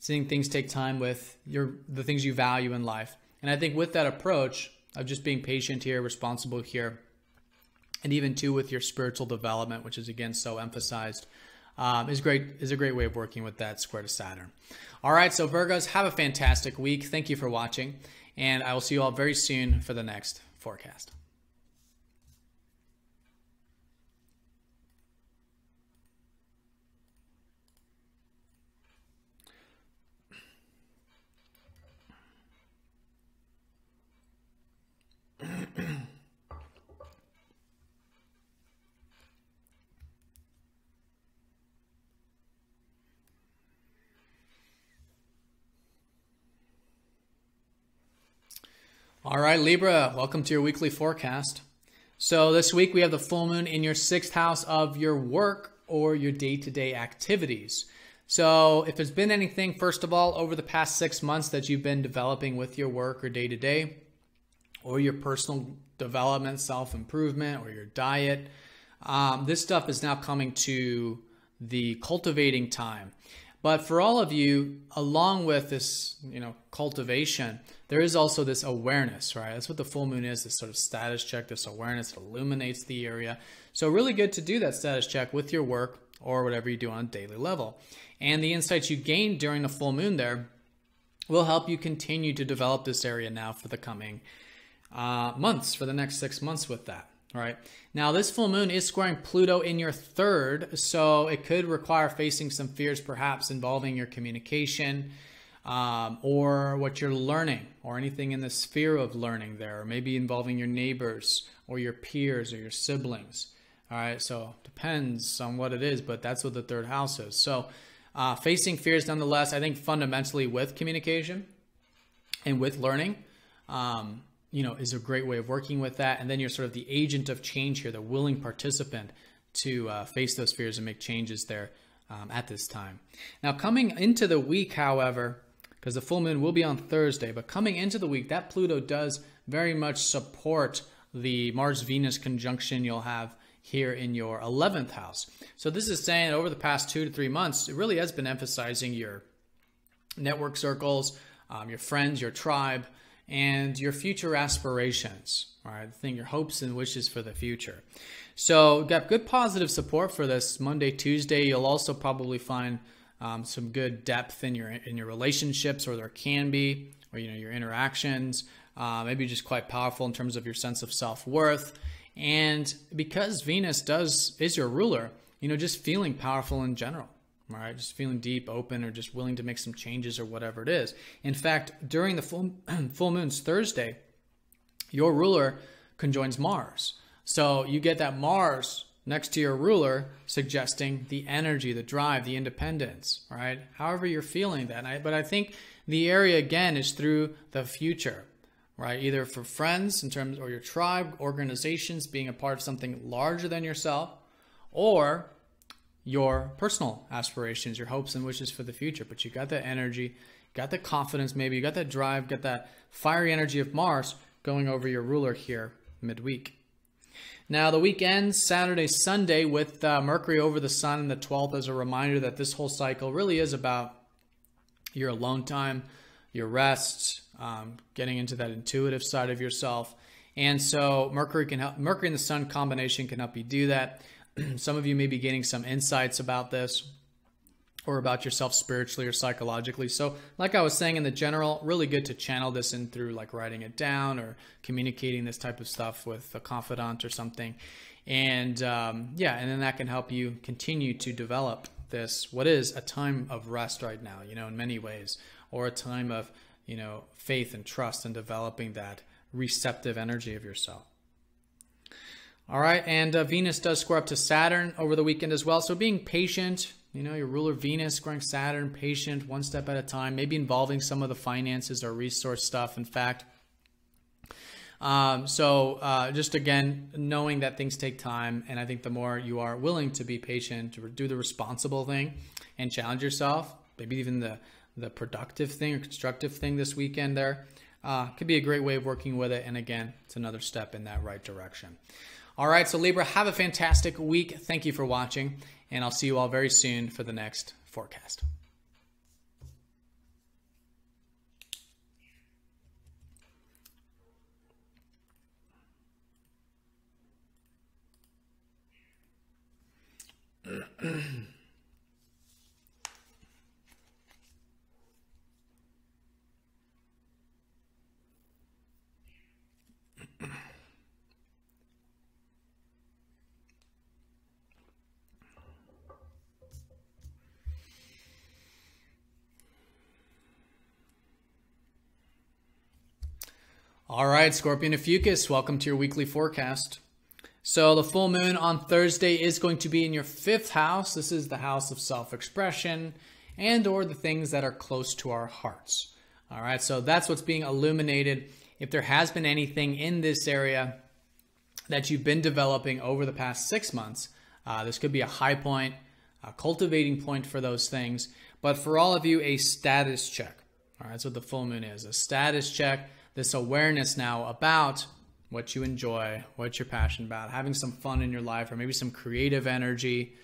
seeing things take time with the things you value in life. And I think with that approach of just being patient here, responsible here, and even too with your spiritual development, which is again so emphasized, is a great way of working with that square to Saturn. All right, so Virgos, have a fantastic week. Thank you for watching, and I will see you all very soon for the next forecast. All right, Libra, welcome to your weekly forecast. So this week we have the full moon in your 6th house of your work or your day-to-day activities. So if there's been anything, first of all, over the past 6 months that you've been developing with your work or day-to-day, or your personal development, self-improvement, or your diet, this stuff is now coming to the cultivating time. But for all of you, along with this, cultivation, there is also this awareness, right? That's what the full moon is, this sort of status check, this awareness that illuminates the area. So really good to do that status check with your work or whatever you do on a daily level. And the insights you gain during the full moon there will help you continue to develop this area now for the coming months, for the next 6 months with that. All right. Now, this full moon is squaring Pluto in your third, so it could require facing some fears, perhaps involving your communication or what you're learning, or anything in the sphere of learning there, or maybe involving your neighbors or your peers or your siblings. All right. So depends on what it is, but that's what the third house is. So facing fears nonetheless, I think fundamentally with communication and with learning, is a great way of working with that. And then you're sort of the agent of change here, the willing participant to face those fears and make changes there at this time. Now, coming into the week, however, because the full moon will be on Thursday, but coming into the week, that Pluto does very much support the Mars-Venus conjunction you'll have here in your 11th house. So this is saying over the past 2 to 3 months, it really has been emphasizing your network circles, your friends, your tribe, and your future aspirations, all right? Your hopes and wishes for the future. So got good positive support for this Monday, Tuesday. You'll also probably find some good depth in your relationships, or there can be, or your interactions. Maybe just quite powerful in terms of your sense of self-worth. And because Venus is your ruler, just feeling powerful in general. All right, just feeling deep, open, or just willing to make some changes or whatever it is. In fact, during the full moon's Thursday, your ruler conjoins Mars. So you get that Mars next to your ruler, suggesting the energy, the drive, the independence, right? However you're feeling that. But I think the area, again, is through the future, right? Either for friends in terms, or your tribe, organizations, being a part of something larger than yourself, or your personal aspirations, your hopes and wishes for the future. But you got that energy, got the confidence, maybe you got that drive, got that fiery energy of Mars going over your ruler here midweek. Now the week ends Saturday, Sunday with Mercury over the Sun in the 12th as a reminder that this whole cycle really is about your alone time, your rest, getting into that intuitive side of yourself. And so Mercury and the Sun combination can help you do that. Some of you may be getting some insights about this, or about yourself spiritually or psychologically. So like I was saying, in the general, really good to channel this in through like writing it down or communicating this type of stuff with a confidant or something. And and then that can help you continue to develop this, what is a time of rest right now, in many ways, or a time of, faith and trust and developing that receptive energy of yourself. All right, and Venus does square up to Saturn over the weekend as well. So being patient, your ruler Venus squaring Saturn, patient, one step at a time, maybe involving some of the finances or resource stuff, in fact. Just again, knowing that things take time. And I think the more you are willing to be patient, to do the responsible thing and challenge yourself, maybe even the productive thing or constructive thing this weekend there, could be a great way of working with it. And again, it's another step in that right direction. All right, so Libra, have a fantastic week. Thank you for watching, and I'll see you all very soon for the next forecast. All right, Scorpion Ophiuchus, welcome to your weekly forecast. So the full moon on Thursday is going to be in your 5th house. This is the house of self-expression and or the things that are close to our hearts. All right, so that's what's being illuminated. If there has been anything in this area that you've been developing over the past 6 months, this could be a high point, a cultivating point for those things. But for all of you, a status check. All right, that's what the full moon is, a status check. This awareness now about what you enjoy, what you're passionate about, having some fun in your life, or maybe some creative energy,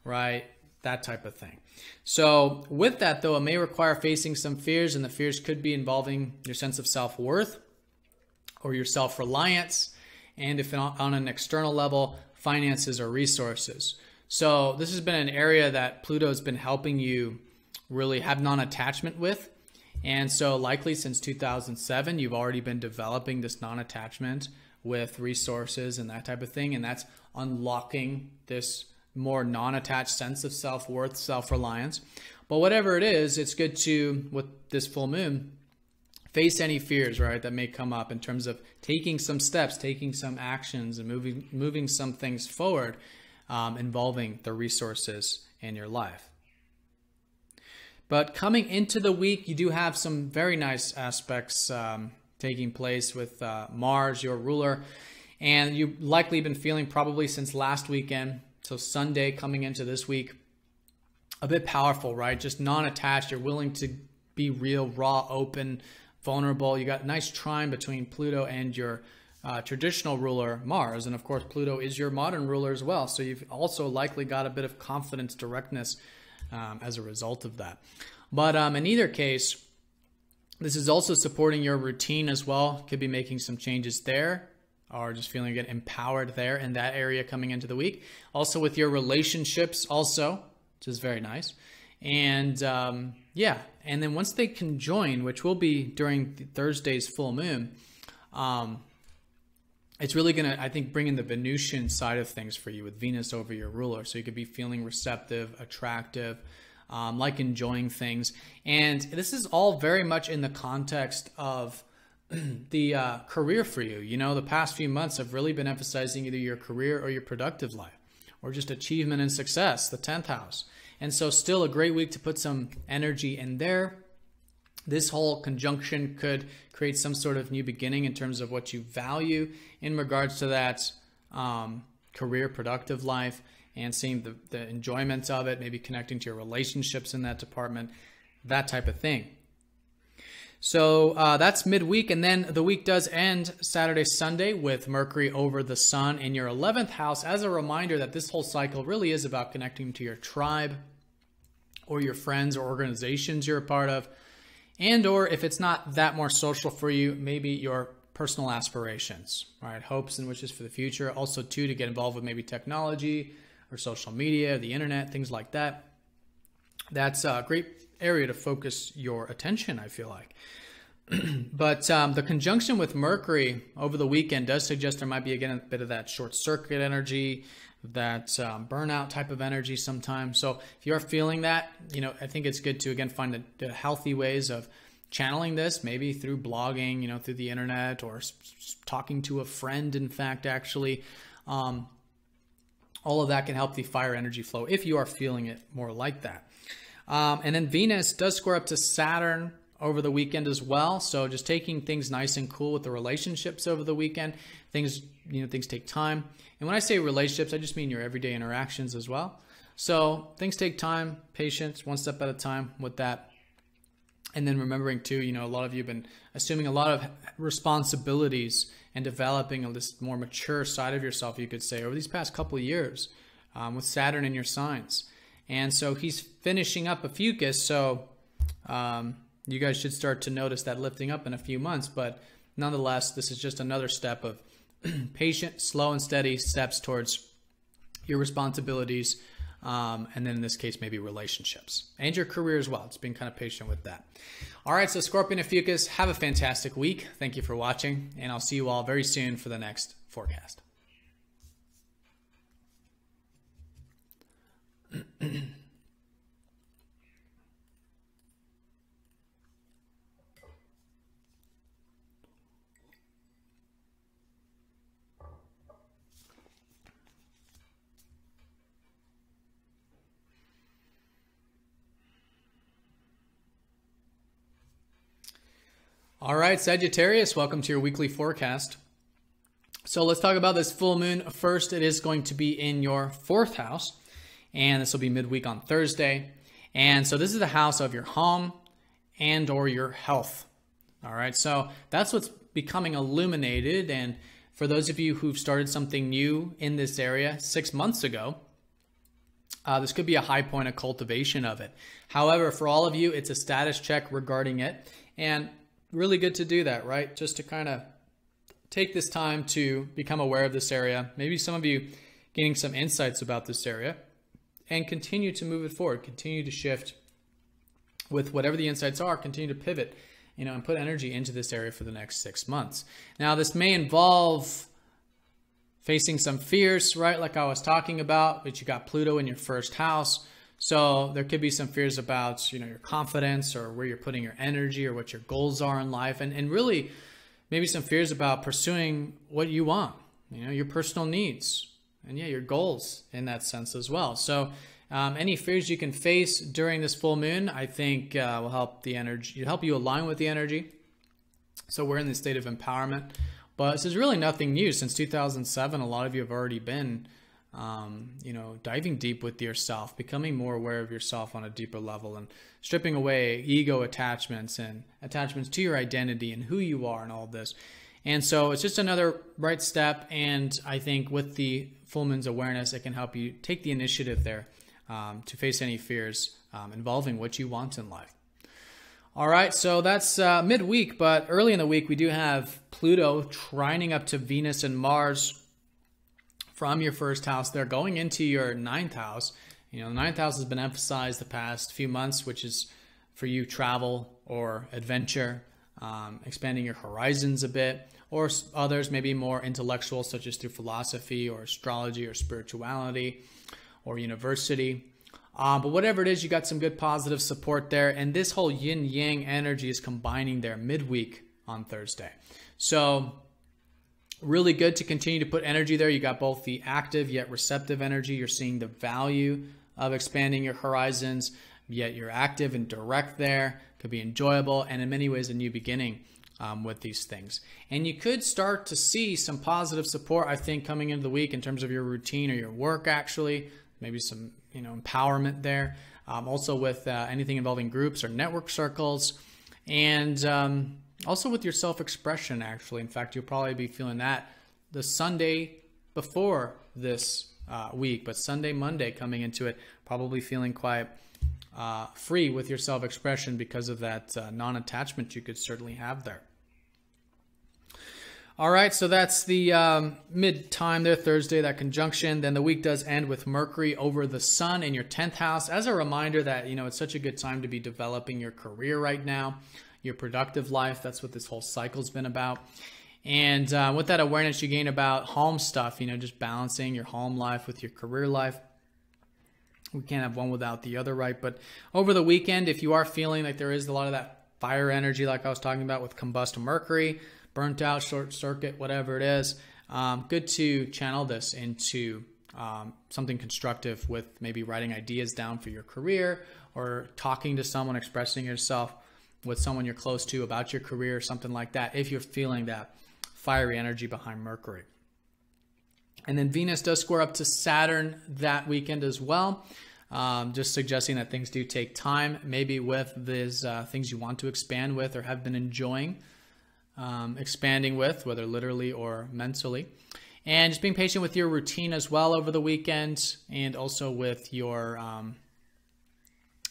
right? That type of thing. So with that, though, it may require facing some fears, and the fears could be involving your sense of self-worth or your self-reliance, and if on an external level, finances or resources. So this has been an area that Pluto has been helping you really have non-attachment with. And so likely since 2007, you've already been developing this non-attachment with resources and that type of thing. And that's unlocking this more non-attached sense of self-worth, self-reliance. But whatever it is, it's good to, with this full moon, face any fears, right, that may come up in terms of taking some steps, taking some actions, and moving some things forward involving the resources in your life. But coming into the week, you do have some very nice aspects taking place with Mars, your ruler. And you've likely been feeling probably since last weekend, so Sunday coming into this week, a bit powerful, right? Just non-attached. You're willing to be real, raw, open, vulnerable. You got a nice trine between Pluto and your traditional ruler, Mars. And of course, Pluto is your modern ruler as well. So you've also likely got a bit of confidence, directness, as a result of that. But in either case, this is also supporting your routine as well. Could be making some changes there, or just feeling get empowered there in that area coming into the week. Also with your relationships also, which is very nice. And yeah, and then once they conjoin, which will be during Thursday's full moon, it's really going to, I think, bring in the Venusian side of things for you with Venus over your ruler. So you could be feeling receptive, attractive, like enjoying things. And this is all very much in the context of the career for you. You know, the past few months have really been emphasizing either your career or your productive life, or just achievement and success, the 10th house. And so still a great week to put some energy in there. This whole conjunction could create some sort of new beginning in terms of what you value in regards to that career, productive life, and seeing the enjoyment of it, maybe connecting to your relationships in that department, that type of thing. So that's midweek, and then the week does end Saturday, Sunday with Mercury over the Sun in your 11th house, as a reminder that this whole cycle really is about connecting to your tribe or your friends or organizations you're a part of. And or if it's not that more social for you, maybe your personal aspirations, right? Hopes and wishes for the future. Also, too, to get involved with maybe technology or social media, the internet, things like that. That's a great area to focus your attention, I feel like. But the conjunction with Mercury over the weekend does suggest there might be, again, a bit of that short circuit energy, that burnout type of energy sometimes. So if you are feeling that, you know, I think it's good to, again, find the healthy ways of channeling this, maybe through blogging, you know, through the internet, or talking to a friend, in fact, actually. All of that can help the fire energy flow if you are feeling it more like that. And then Venus does square up to Saturn over the weekend as well. So just taking things nice and cool with the relationships over the weekend. Things take time. And when I say relationships, I just mean your everyday interactions as well. So things take time, patience, one step at a time with that. And then remembering too, you know, a lot of you have been assuming a lot of responsibilities and developing this more mature side of yourself, you could say, over these past couple of years with Saturn in your signs. And so he's finishing up Ophiuchus. So you guys should start to notice that lifting up in a few months. But nonetheless, this is just another step of patient, slow and steady steps towards your responsibilities. And then in this case, maybe relationships and your career as well. It's being kind of patient with that. All right. So Scorpion Ophiuchus, have a fantastic week. Thank you for watching, and I'll see you all very soon for the next forecast. All right, Sagittarius, welcome to your weekly forecast. So let's talk about this full moon first. It is going to be in your 4th house. and this will be midweek on Thursday. And so this is the house of your home and or your health. All right, so that's what's becoming illuminated. And for those of you who've started something new in this area 6 months ago, this could be a high point of cultivation of it. However, for all of you, it's a status check regarding it. And really good to do that, right? Just to kind of take this time to become aware of this area. Maybe some of you gaining some insights about this area and continue to move it forward, continue to shift with whatever the insights are, continue to pivot, and put energy into this area for the next 6 months. Now, this may involve facing some fears, right? Like I was talking about, but you got Pluto in your first house. So there could be some fears about, your confidence or where you're putting your energy or what your goals are in life. And really maybe some fears about pursuing what you want, your personal needs and your goals in that sense as well. So any fears you can face during this full moon, I think will help you align with the energy. So we're in this state of empowerment. But this is really nothing new. Since 2007, a lot of you have already been, diving deep with yourself, becoming more aware of yourself on a deeper level and stripping away ego attachments and attachments to your identity and who you are and all of this. And so it's just another right step. And I think with the full moon's awareness, it can help you take the initiative there to face any fears involving what you want in life. All right, so that's midweek, but early in the week, we do have Pluto trining up to Venus and Mars from your first house. They're going into your ninth house. The ninth house has been emphasized the past few months, which is for you travel or adventure, expanding your horizons a bit, or others maybe more intellectual, such as through philosophy or astrology or spirituality or university. But whatever it is, you got some good positive support there. And this whole yin-yang energy is combining there midweek on Thursday. So really good to continue to put energy there. You got both the active yet receptive energy. You're seeing the value of expanding your horizons, yet you're active and direct there. Could be enjoyable and in many ways a new beginning with these things. And you could start to see some positive support, I think, coming into the week in terms of your routine or your work actually. Maybe some empowerment there. Also with anything involving groups or network circles. And also with your self-expression, actually. In fact, you'll probably be feeling that the Sunday before this week. But Sunday, Monday coming into it, probably feeling quite free with your self-expression because of that non-attachment you could certainly have there. All right, so that's the mid-time there, Thursday, that conjunction. Then the week does end with Mercury over the Sun in your 10th house. As a reminder that, it's such a good time to be developing your career right now, your productive life. That's what this whole cycle's been about. And with that awareness you gain about home stuff, just balancing your home life with your career life. We can't have one without the other, right? But over the weekend, if you are feeling like there is a lot of that fire energy like I was talking about with combust Mercury, burnt out, short circuit, whatever it is, good to channel this into something constructive with maybe writing ideas down for your career or talking to someone, expressing yourself with someone you're close to about your career, something like that, if you're feeling that fiery energy behind Mercury. And then Venus does square up to Saturn that weekend as well. Just suggesting that things do take time, maybe with these things you want to expand with or have been enjoying expanding with, whether literally or mentally. And just being patient with your routine as well over the weekend, and also with your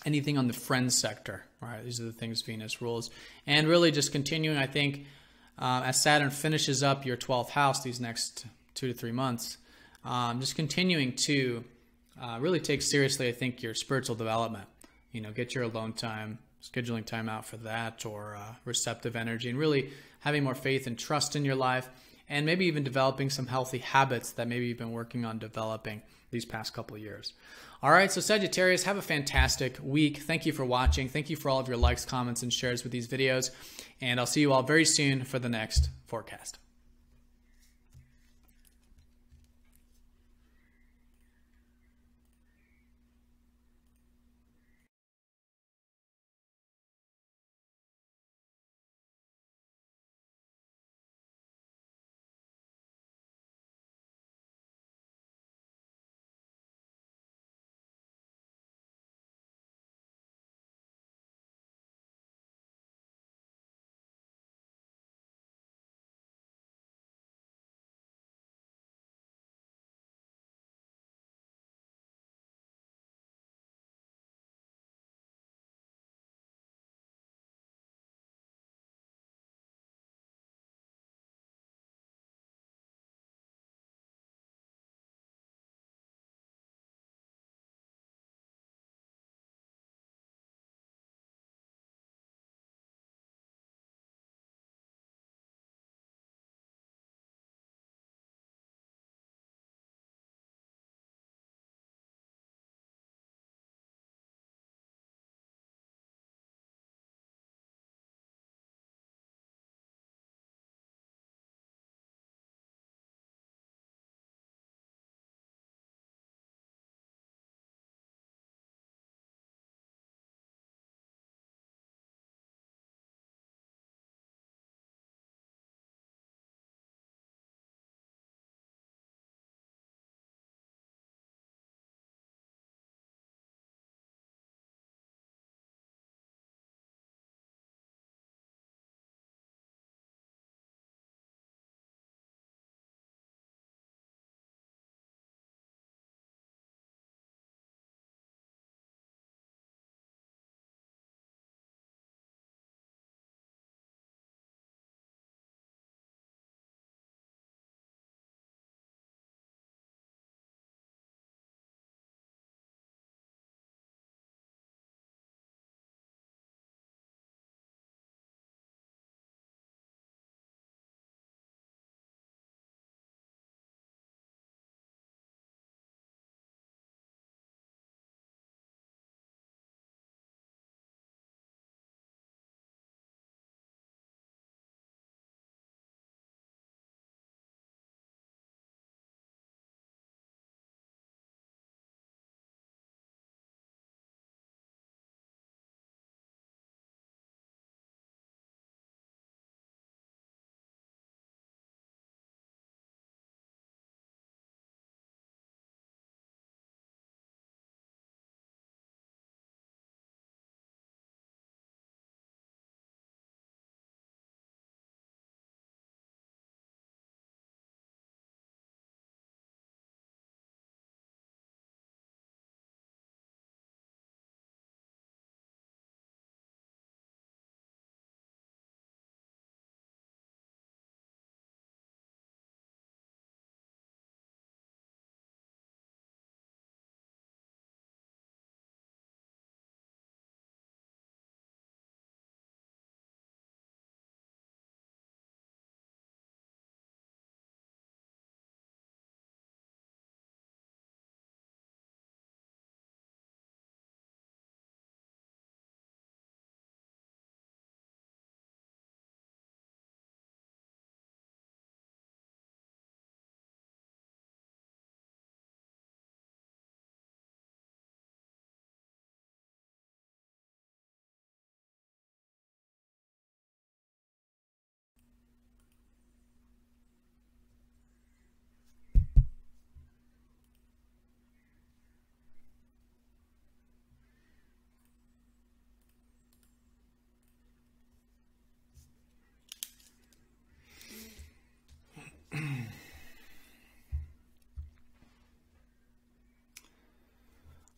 anything on the friends sector. Right, these are the things Venus rules. And really just continuing, I think, as Saturn finishes up your 12th house these next 2 to 3 months, just continuing to really take seriously, I think, your spiritual development. Get your alone time, scheduling time out for that, or receptive energy, and really having more faith and trust in your life, and maybe even developing some healthy habits that maybe you've been working on developing these past couple of years. All right, so Sagittarius, have a fantastic week. Thank you for watching. Thank you for all of your likes, comments, and shares with these videos, and I'll see you all very soon for the next forecast.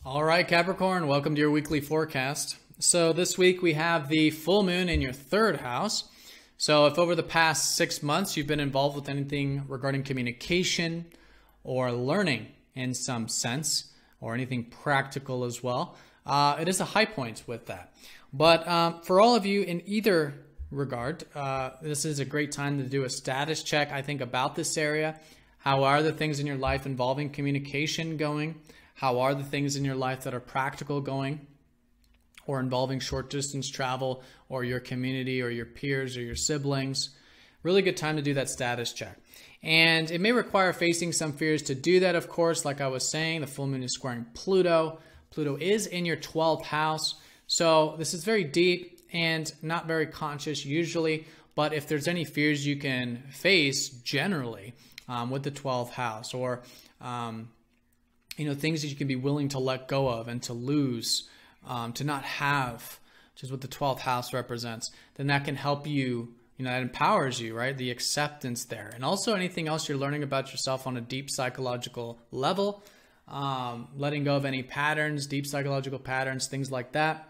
All right, Capricorn, welcome to your weekly forecast. So this week we have the full moon in your third house. So if over the past 6 months you've been involved with anything regarding communication or learning in some sense, or anything practical as well, it is a high point with that. But for all of you in either regard, this is a great time to do a status check, I think, about this area. How are the things in your life involving communication going? How are the things in your life that are practical going, or involving short distance travel, or your community, or your peers, or your siblings? Really good time to do that status check. And it may require facing some fears to do that, of course. Like I was saying, the full moon is squaring Pluto. Pluto is in your 12th house. So this is very deep and not very conscious usually. But if there's any fears you can face generally with the 12th house, or things that you can be willing to let go of and to lose, to not have, which is what the 12th house represents, then that can help you, that empowers you, right? The acceptance there. And also anything else you're learning about yourself on a deep psychological level, letting go of any patterns, deep psychological patterns, things like that,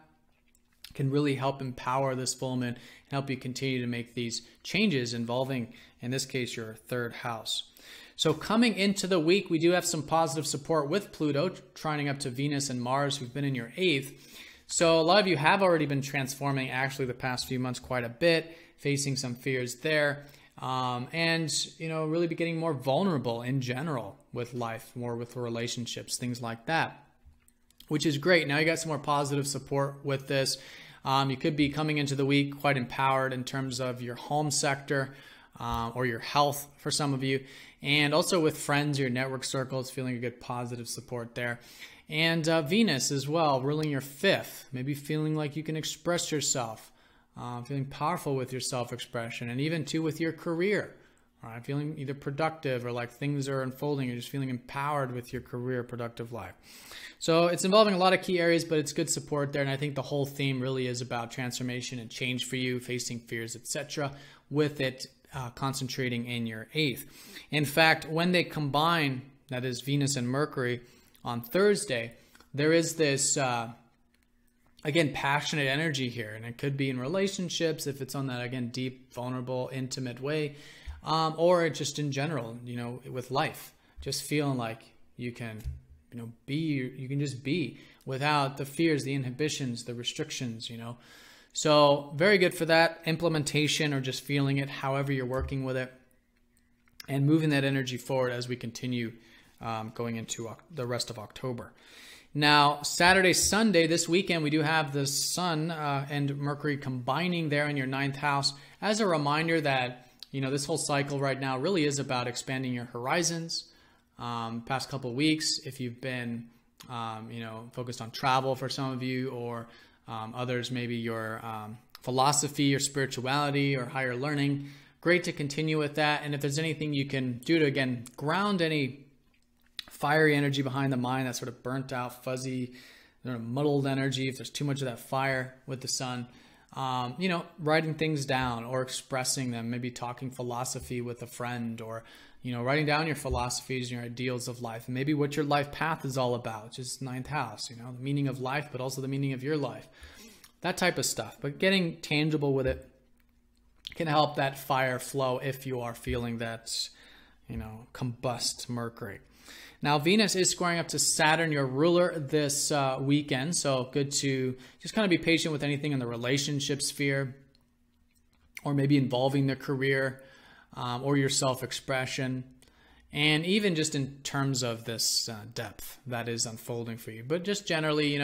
can really help empower this full moon and help you continue to make these changes involving, in this case, your third house. So coming into the week, we do have some positive support with Pluto, trining up to Venus and Mars, who've been in your 8th. So a lot of you have already been transforming actually the past few months quite a bit, facing some fears there, and really be getting more vulnerable in general with life, more with relationships, things like that, which is great. Now you got some more positive support with this. You could be coming into the week quite empowered in terms of your home sector, or your health for some of you, and also with friends, your network circles, feeling a good positive support there. And Venus as well, ruling your 5th, maybe feeling like you can express yourself, feeling powerful with your self-expression, and even too with your career, right? Feeling either productive or like things are unfolding, you're just feeling empowered with your career, productive life. So it's involving a lot of key areas, but it's good support there. And I think the whole theme really is about transformation and change for you, facing fears, etc., with it concentrating in your 8th. In fact, when they combine, that is Venus and Mercury, on Thursday, there is this, again, passionate energy here. And it could be in relationships, if it's on that, again, deep, vulnerable, intimate way, or just in general, with life. Just feeling like you can, you can just be without the fears, the inhibitions, the restrictions, So very good for that implementation, or just feeling it, however you're working with it, and moving that energy forward as we continue going into the rest of October. Now, Saturday, Sunday, this weekend, we do have the Sun and Mercury combining there in your 9th house, as a reminder that, this whole cycle right now really is about expanding your horizons. Past couple of weeks, if you've been, focused on travel for some of you, or others, maybe your philosophy or spirituality or higher learning, great to continue with that. And if there's anything you can do to, again, ground any fiery energy behind the mind, that sort of burnt out, fuzzy, muddled energy, if there's too much of that fire with the sun, writing things down or expressing them, maybe talking philosophy with a friend, or writing down your philosophies and your ideals of life, and maybe what your life path is all about, just 9th house, the meaning of life, but also the meaning of your life, that type of stuff. But getting tangible with it can help that fire flow if you are feeling that, combust Mercury. Now, Venus is squaring up to Saturn, your ruler, this weekend. So good to just kind of be patient with anything in the relationship sphere, or maybe involving the career, or your self-expression, and even just in terms of this depth that is unfolding for you. But just generally,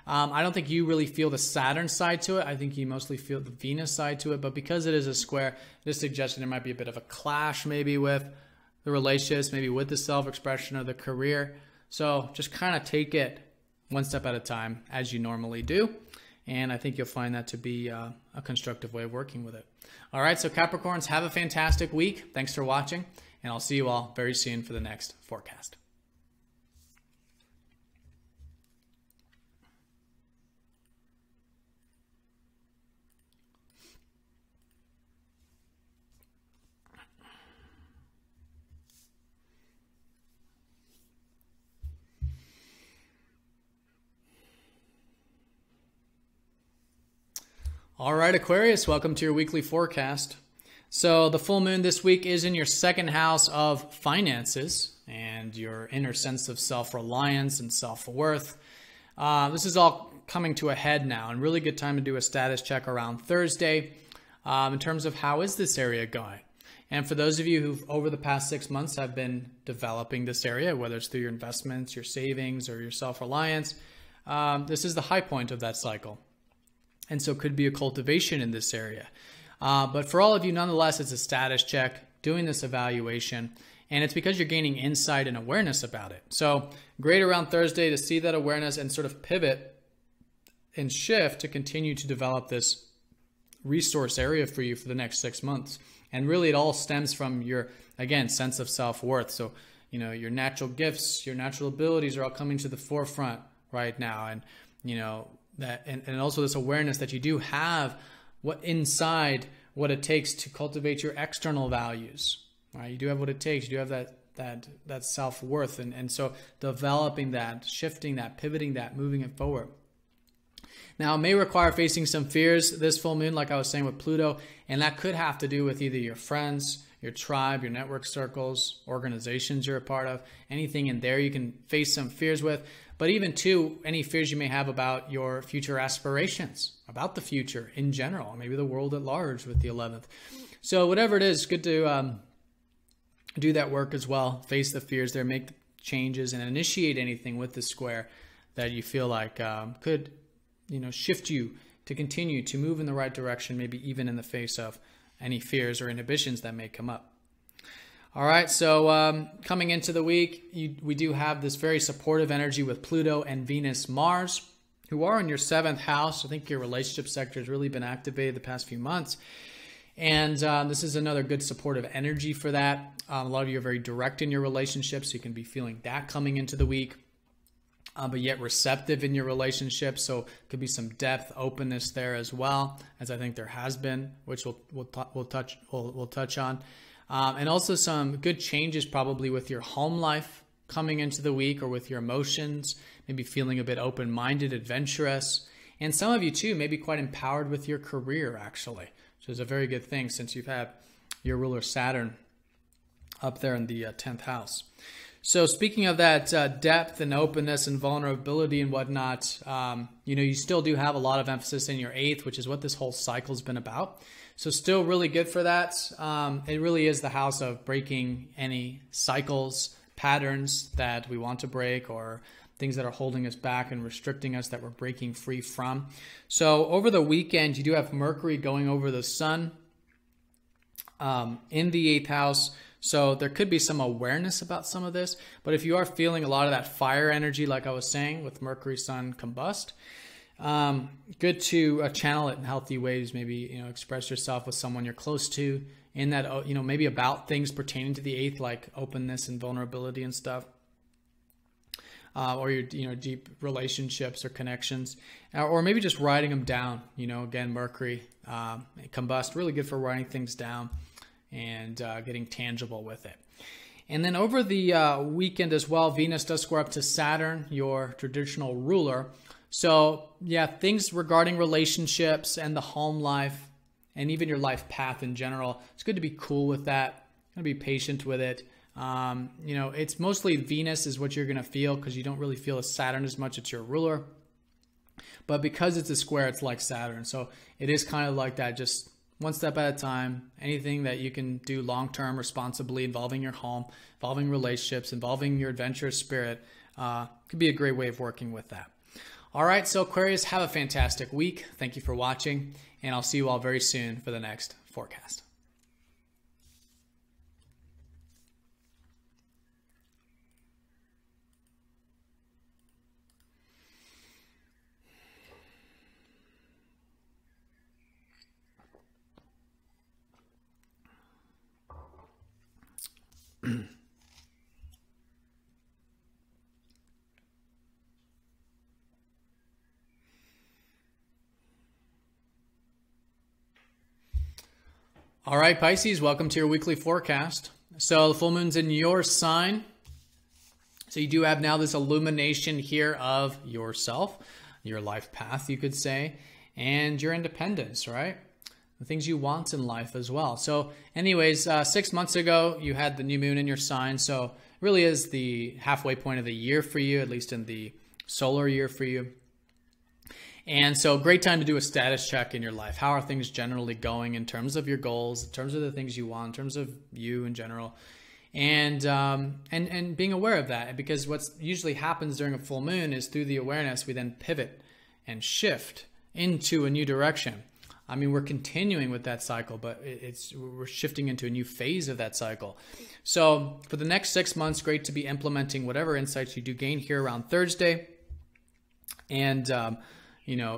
I don't think you really feel the Saturn side to it. I think you mostly feel the Venus side to it. But because it is a square, this suggestion there might be a bit of a clash maybe with the relationships, maybe with the self-expression or the career. So just kind of take it one step at a time, as you normally do. And I think you'll find that to be a constructive way of working with it. All right, so Capricorns, have a fantastic week. Thanks for watching, and I'll see you all very soon for the next forecast. All right, Aquarius, welcome to your weekly forecast. So the full moon this week is in your second house of finances and your inner sense of self-reliance and self-worth. This is all coming to a head now, and really good time to do a status check around Thursday in terms of how is this area going. And for those of you who over the past 6 months have been developing this area, whether it's through your investments, your savings, or your self-reliance, this is the high point of that cycle. And so it could be a cultivation in this area. But for all of you, nonetheless, it's a status check, doing this evaluation, and it's because you're gaining insight and awareness about it. So great around Thursday to see that awareness and sort of pivot and shift to continue to develop this resource area for you for the next 6 months. And really it all stems from your, again, sense of self-worth. So, you know, your natural gifts, your natural abilities are all coming to the forefront right now. And, you know, that, and also this awareness that you do have what inside what it takes to cultivate your external values, right? You do have what it takes. You do have that self-worth. And so developing that, shifting that, pivoting that, moving it forward. Now, it may require facing some fears this full moon, like I was saying with Pluto, and that could have to do with either your friends, your tribe, your network circles, organizations you're a part of, anything in there you can face some fears with, but even too, any fears you may have about your future aspirations, about the future in general, maybe the world at large with the 11th. So whatever it is, good to do that work as well, face the fears there, make the changes, and initiate anything with the square that you feel like could shift you to continue to move in the right direction, maybe even in the face of any fears or inhibitions that may come up. All right, so coming into the week, we do have this very supportive energy with Pluto and Venus, Mars, who are in your 7th house. I think your relationship sector has really been activated the past few months. And this is another good supportive energy for that. A lot of you are very direct in your relationships, so you can be feeling that coming into the week. But yet receptive in your relationship, so could be some depth, openness there as well, as I think there has been, which we'll touch on, and also some good changes probably with your home life coming into the week, or with your emotions, maybe feeling a bit open-minded, adventurous, and some of you too may be quite empowered with your career actually, which is a very good thing since you've had your ruler Saturn up there in the 10th house. So speaking of that depth and openness and vulnerability and whatnot, you still do have a lot of emphasis in your 8th, which is what this whole cycle's been about. So still really good for that. It really is the house of breaking any cycles, patterns that we want to break, or things that are holding us back and restricting us that we're breaking free from. So over the weekend, you do have Mercury going over the sun in the 8th house. So there could be some awareness about some of this, but if you are feeling a lot of that fire energy, like I was saying, with Mercury, Sun, combust, good to channel it in healthy ways. Maybe, express yourself with someone you're close to in that, maybe about things pertaining to the 8th, like openness and vulnerability and stuff, or your, deep relationships or connections, or maybe just writing them down. Again, Mercury, combust, really good for writing things down and getting tangible with it. And then over the weekend as well, Venus does square up to Saturn, your traditional ruler. So yeah, things regarding relationships and the home life and even your life path in general, it's good to be cool with that, to be patient with it. It's mostly Venus is what you're going to feel, because you don't really feel Saturn as much. It's your ruler. But because it's a square, it's like Saturn. So it is kind of like that, just one step at a time. Anything that you can do long-term responsibly, involving your home, involving relationships, involving your adventurous spirit, could be a great way of working with that. All right, so Aquarius, have a fantastic week. Thank you for watching, and I'll see you all very soon for the next forecast. All right, Pisces, welcome to your weekly forecast. So the full moon's in your sign. So you do have now this illumination here of yourself, your life path, you could say. and your independence, right? The things you want in life as well. So anyways, 6 months ago, you had the new moon in your sign. So it really is the halfway point of the year for you, at least in the solar year for you. And so great time to do a status check in your life. How are things generally going in terms of your goals, in terms of the things you want, in terms of you in general? And being aware of that, because what usually happens during a full moon is through the awareness, we then pivot and shift into a new direction. I mean, we're continuing with that cycle, but we're shifting into a new phase of that cycle. So for the next 6 months, great to be implementing whatever insights you do gain here around Thursday. And,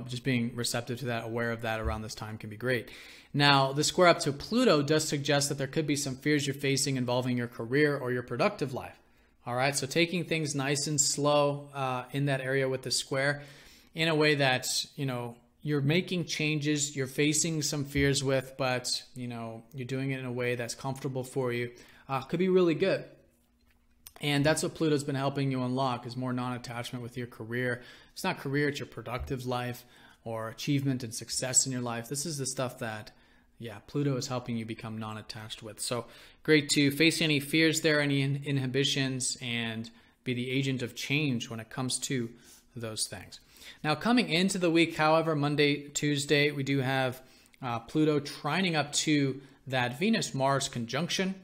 just being receptive to that, aware of that around this time can be great. Now, the square up to Pluto does suggest that there could be some fears you're facing involving your career or your productive life. All right, so taking things nice and slow in that area with the square in a way that, you're making changes, you're facing some fears with, but, you're doing it in a way that's comfortable for you, could be really good. And that's what Pluto's been helping you unlock, is more non-attachment with your career. It's not career, it's your productive life or achievement and success in your life. This is the stuff that, Pluto is helping you become non-attached with. So great to face any fears there, any inhibitions, and be the agent of change when it comes to those things. Now, coming into the week, however, Monday, Tuesday, we do have Pluto trining up to that Venus-Mars conjunction,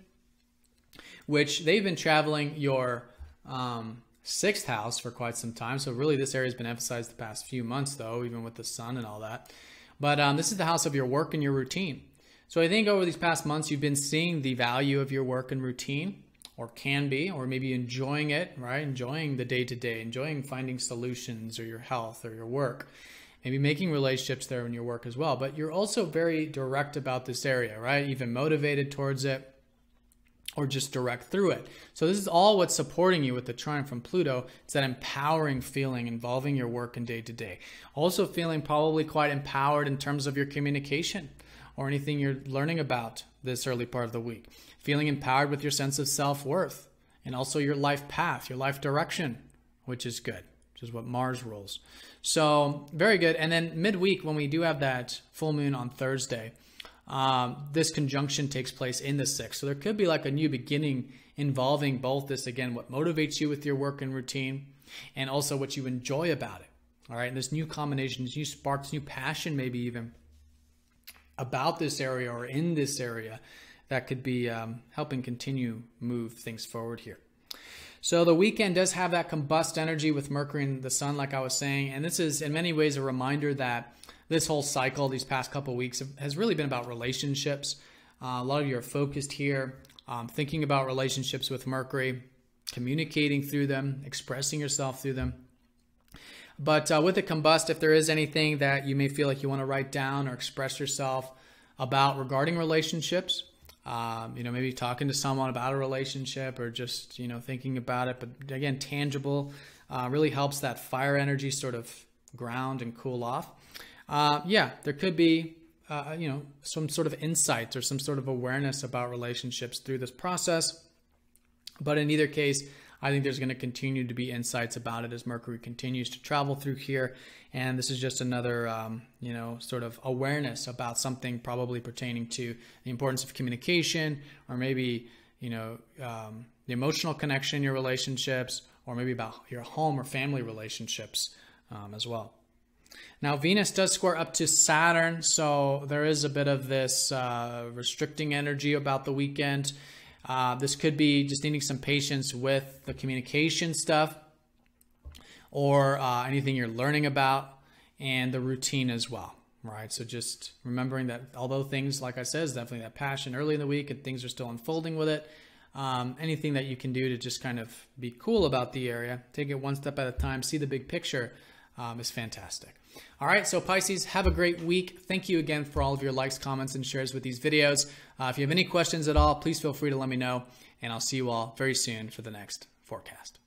which they've been traveling your 6th house for quite some time. So really this area has been emphasized the past few months, though, even with the sun and all that. But this is the house of your work and your routine. So I think over these past months, you've been seeing the value of your work and routine, or can be, or maybe enjoying it, right? Enjoying the day-to-day, enjoying finding solutions, or your health, or your work. Maybe making relationships there in your work as well. But you're also very direct about this area, right? Even motivated towards it, or just direct through it. So this is all what's supporting you with the trine from Pluto. It's that empowering feeling involving your work and day-to-day. Also feeling probably quite empowered in terms of your communication or anything you're learning about this early part of the week. Feeling empowered with your sense of self-worth and also your life path, your life direction, which is good, which is what Mars rules. So very good. And then midweek, when we do have that full moon on Thursday, this conjunction takes place in the 6th. So there could be like a new beginning involving both this, again, what motivates you with your work and routine, and also what you enjoy about it. All right. And this new combinations, new sparks, new passion, maybe even about this area or in this area that could be helping continue move things forward here. So the weekend does have that combust energy with Mercury and the Sun, like I was saying. And this is in many ways a reminder that this whole cycle, these past couple of weeks, has really been about relationships. A lot of you are focused here, thinking about relationships with Mercury, communicating through them, expressing yourself through them. But with the combust, if there is anything that you may feel like you want to write down or express yourself about regarding relationships, maybe talking to someone about a relationship or just, thinking about it. But again, tangible really helps that fire energy sort of ground and cool off. There could be, some sort of insights or some sort of awareness about relationships through this process. But in either case, I think there's going to continue to be insights about it as Mercury continues to travel through here. And this is just another, sort of awareness about something probably pertaining to the importance of communication, or maybe, the emotional connection in your relationships, or maybe about your home or family relationships as well. Now, Venus does square up to Saturn, so there is a bit of this restricting energy about the weekend. This could be just needing some patience with the communication stuff, or anything you're learning about, and the routine as well, right? So just remembering that although things, like I said, is definitely that passion early in the week and things are still unfolding with it, anything that you can do to just kind of be cool about the area, take it one step at a time, see the big picture, is fantastic. All right, so Pisces, have a great week. Thank you again for all of your likes, comments, and shares with these videos. If you have any questions at all, please feel free to let me know, and I'll see you all very soon for the next forecast.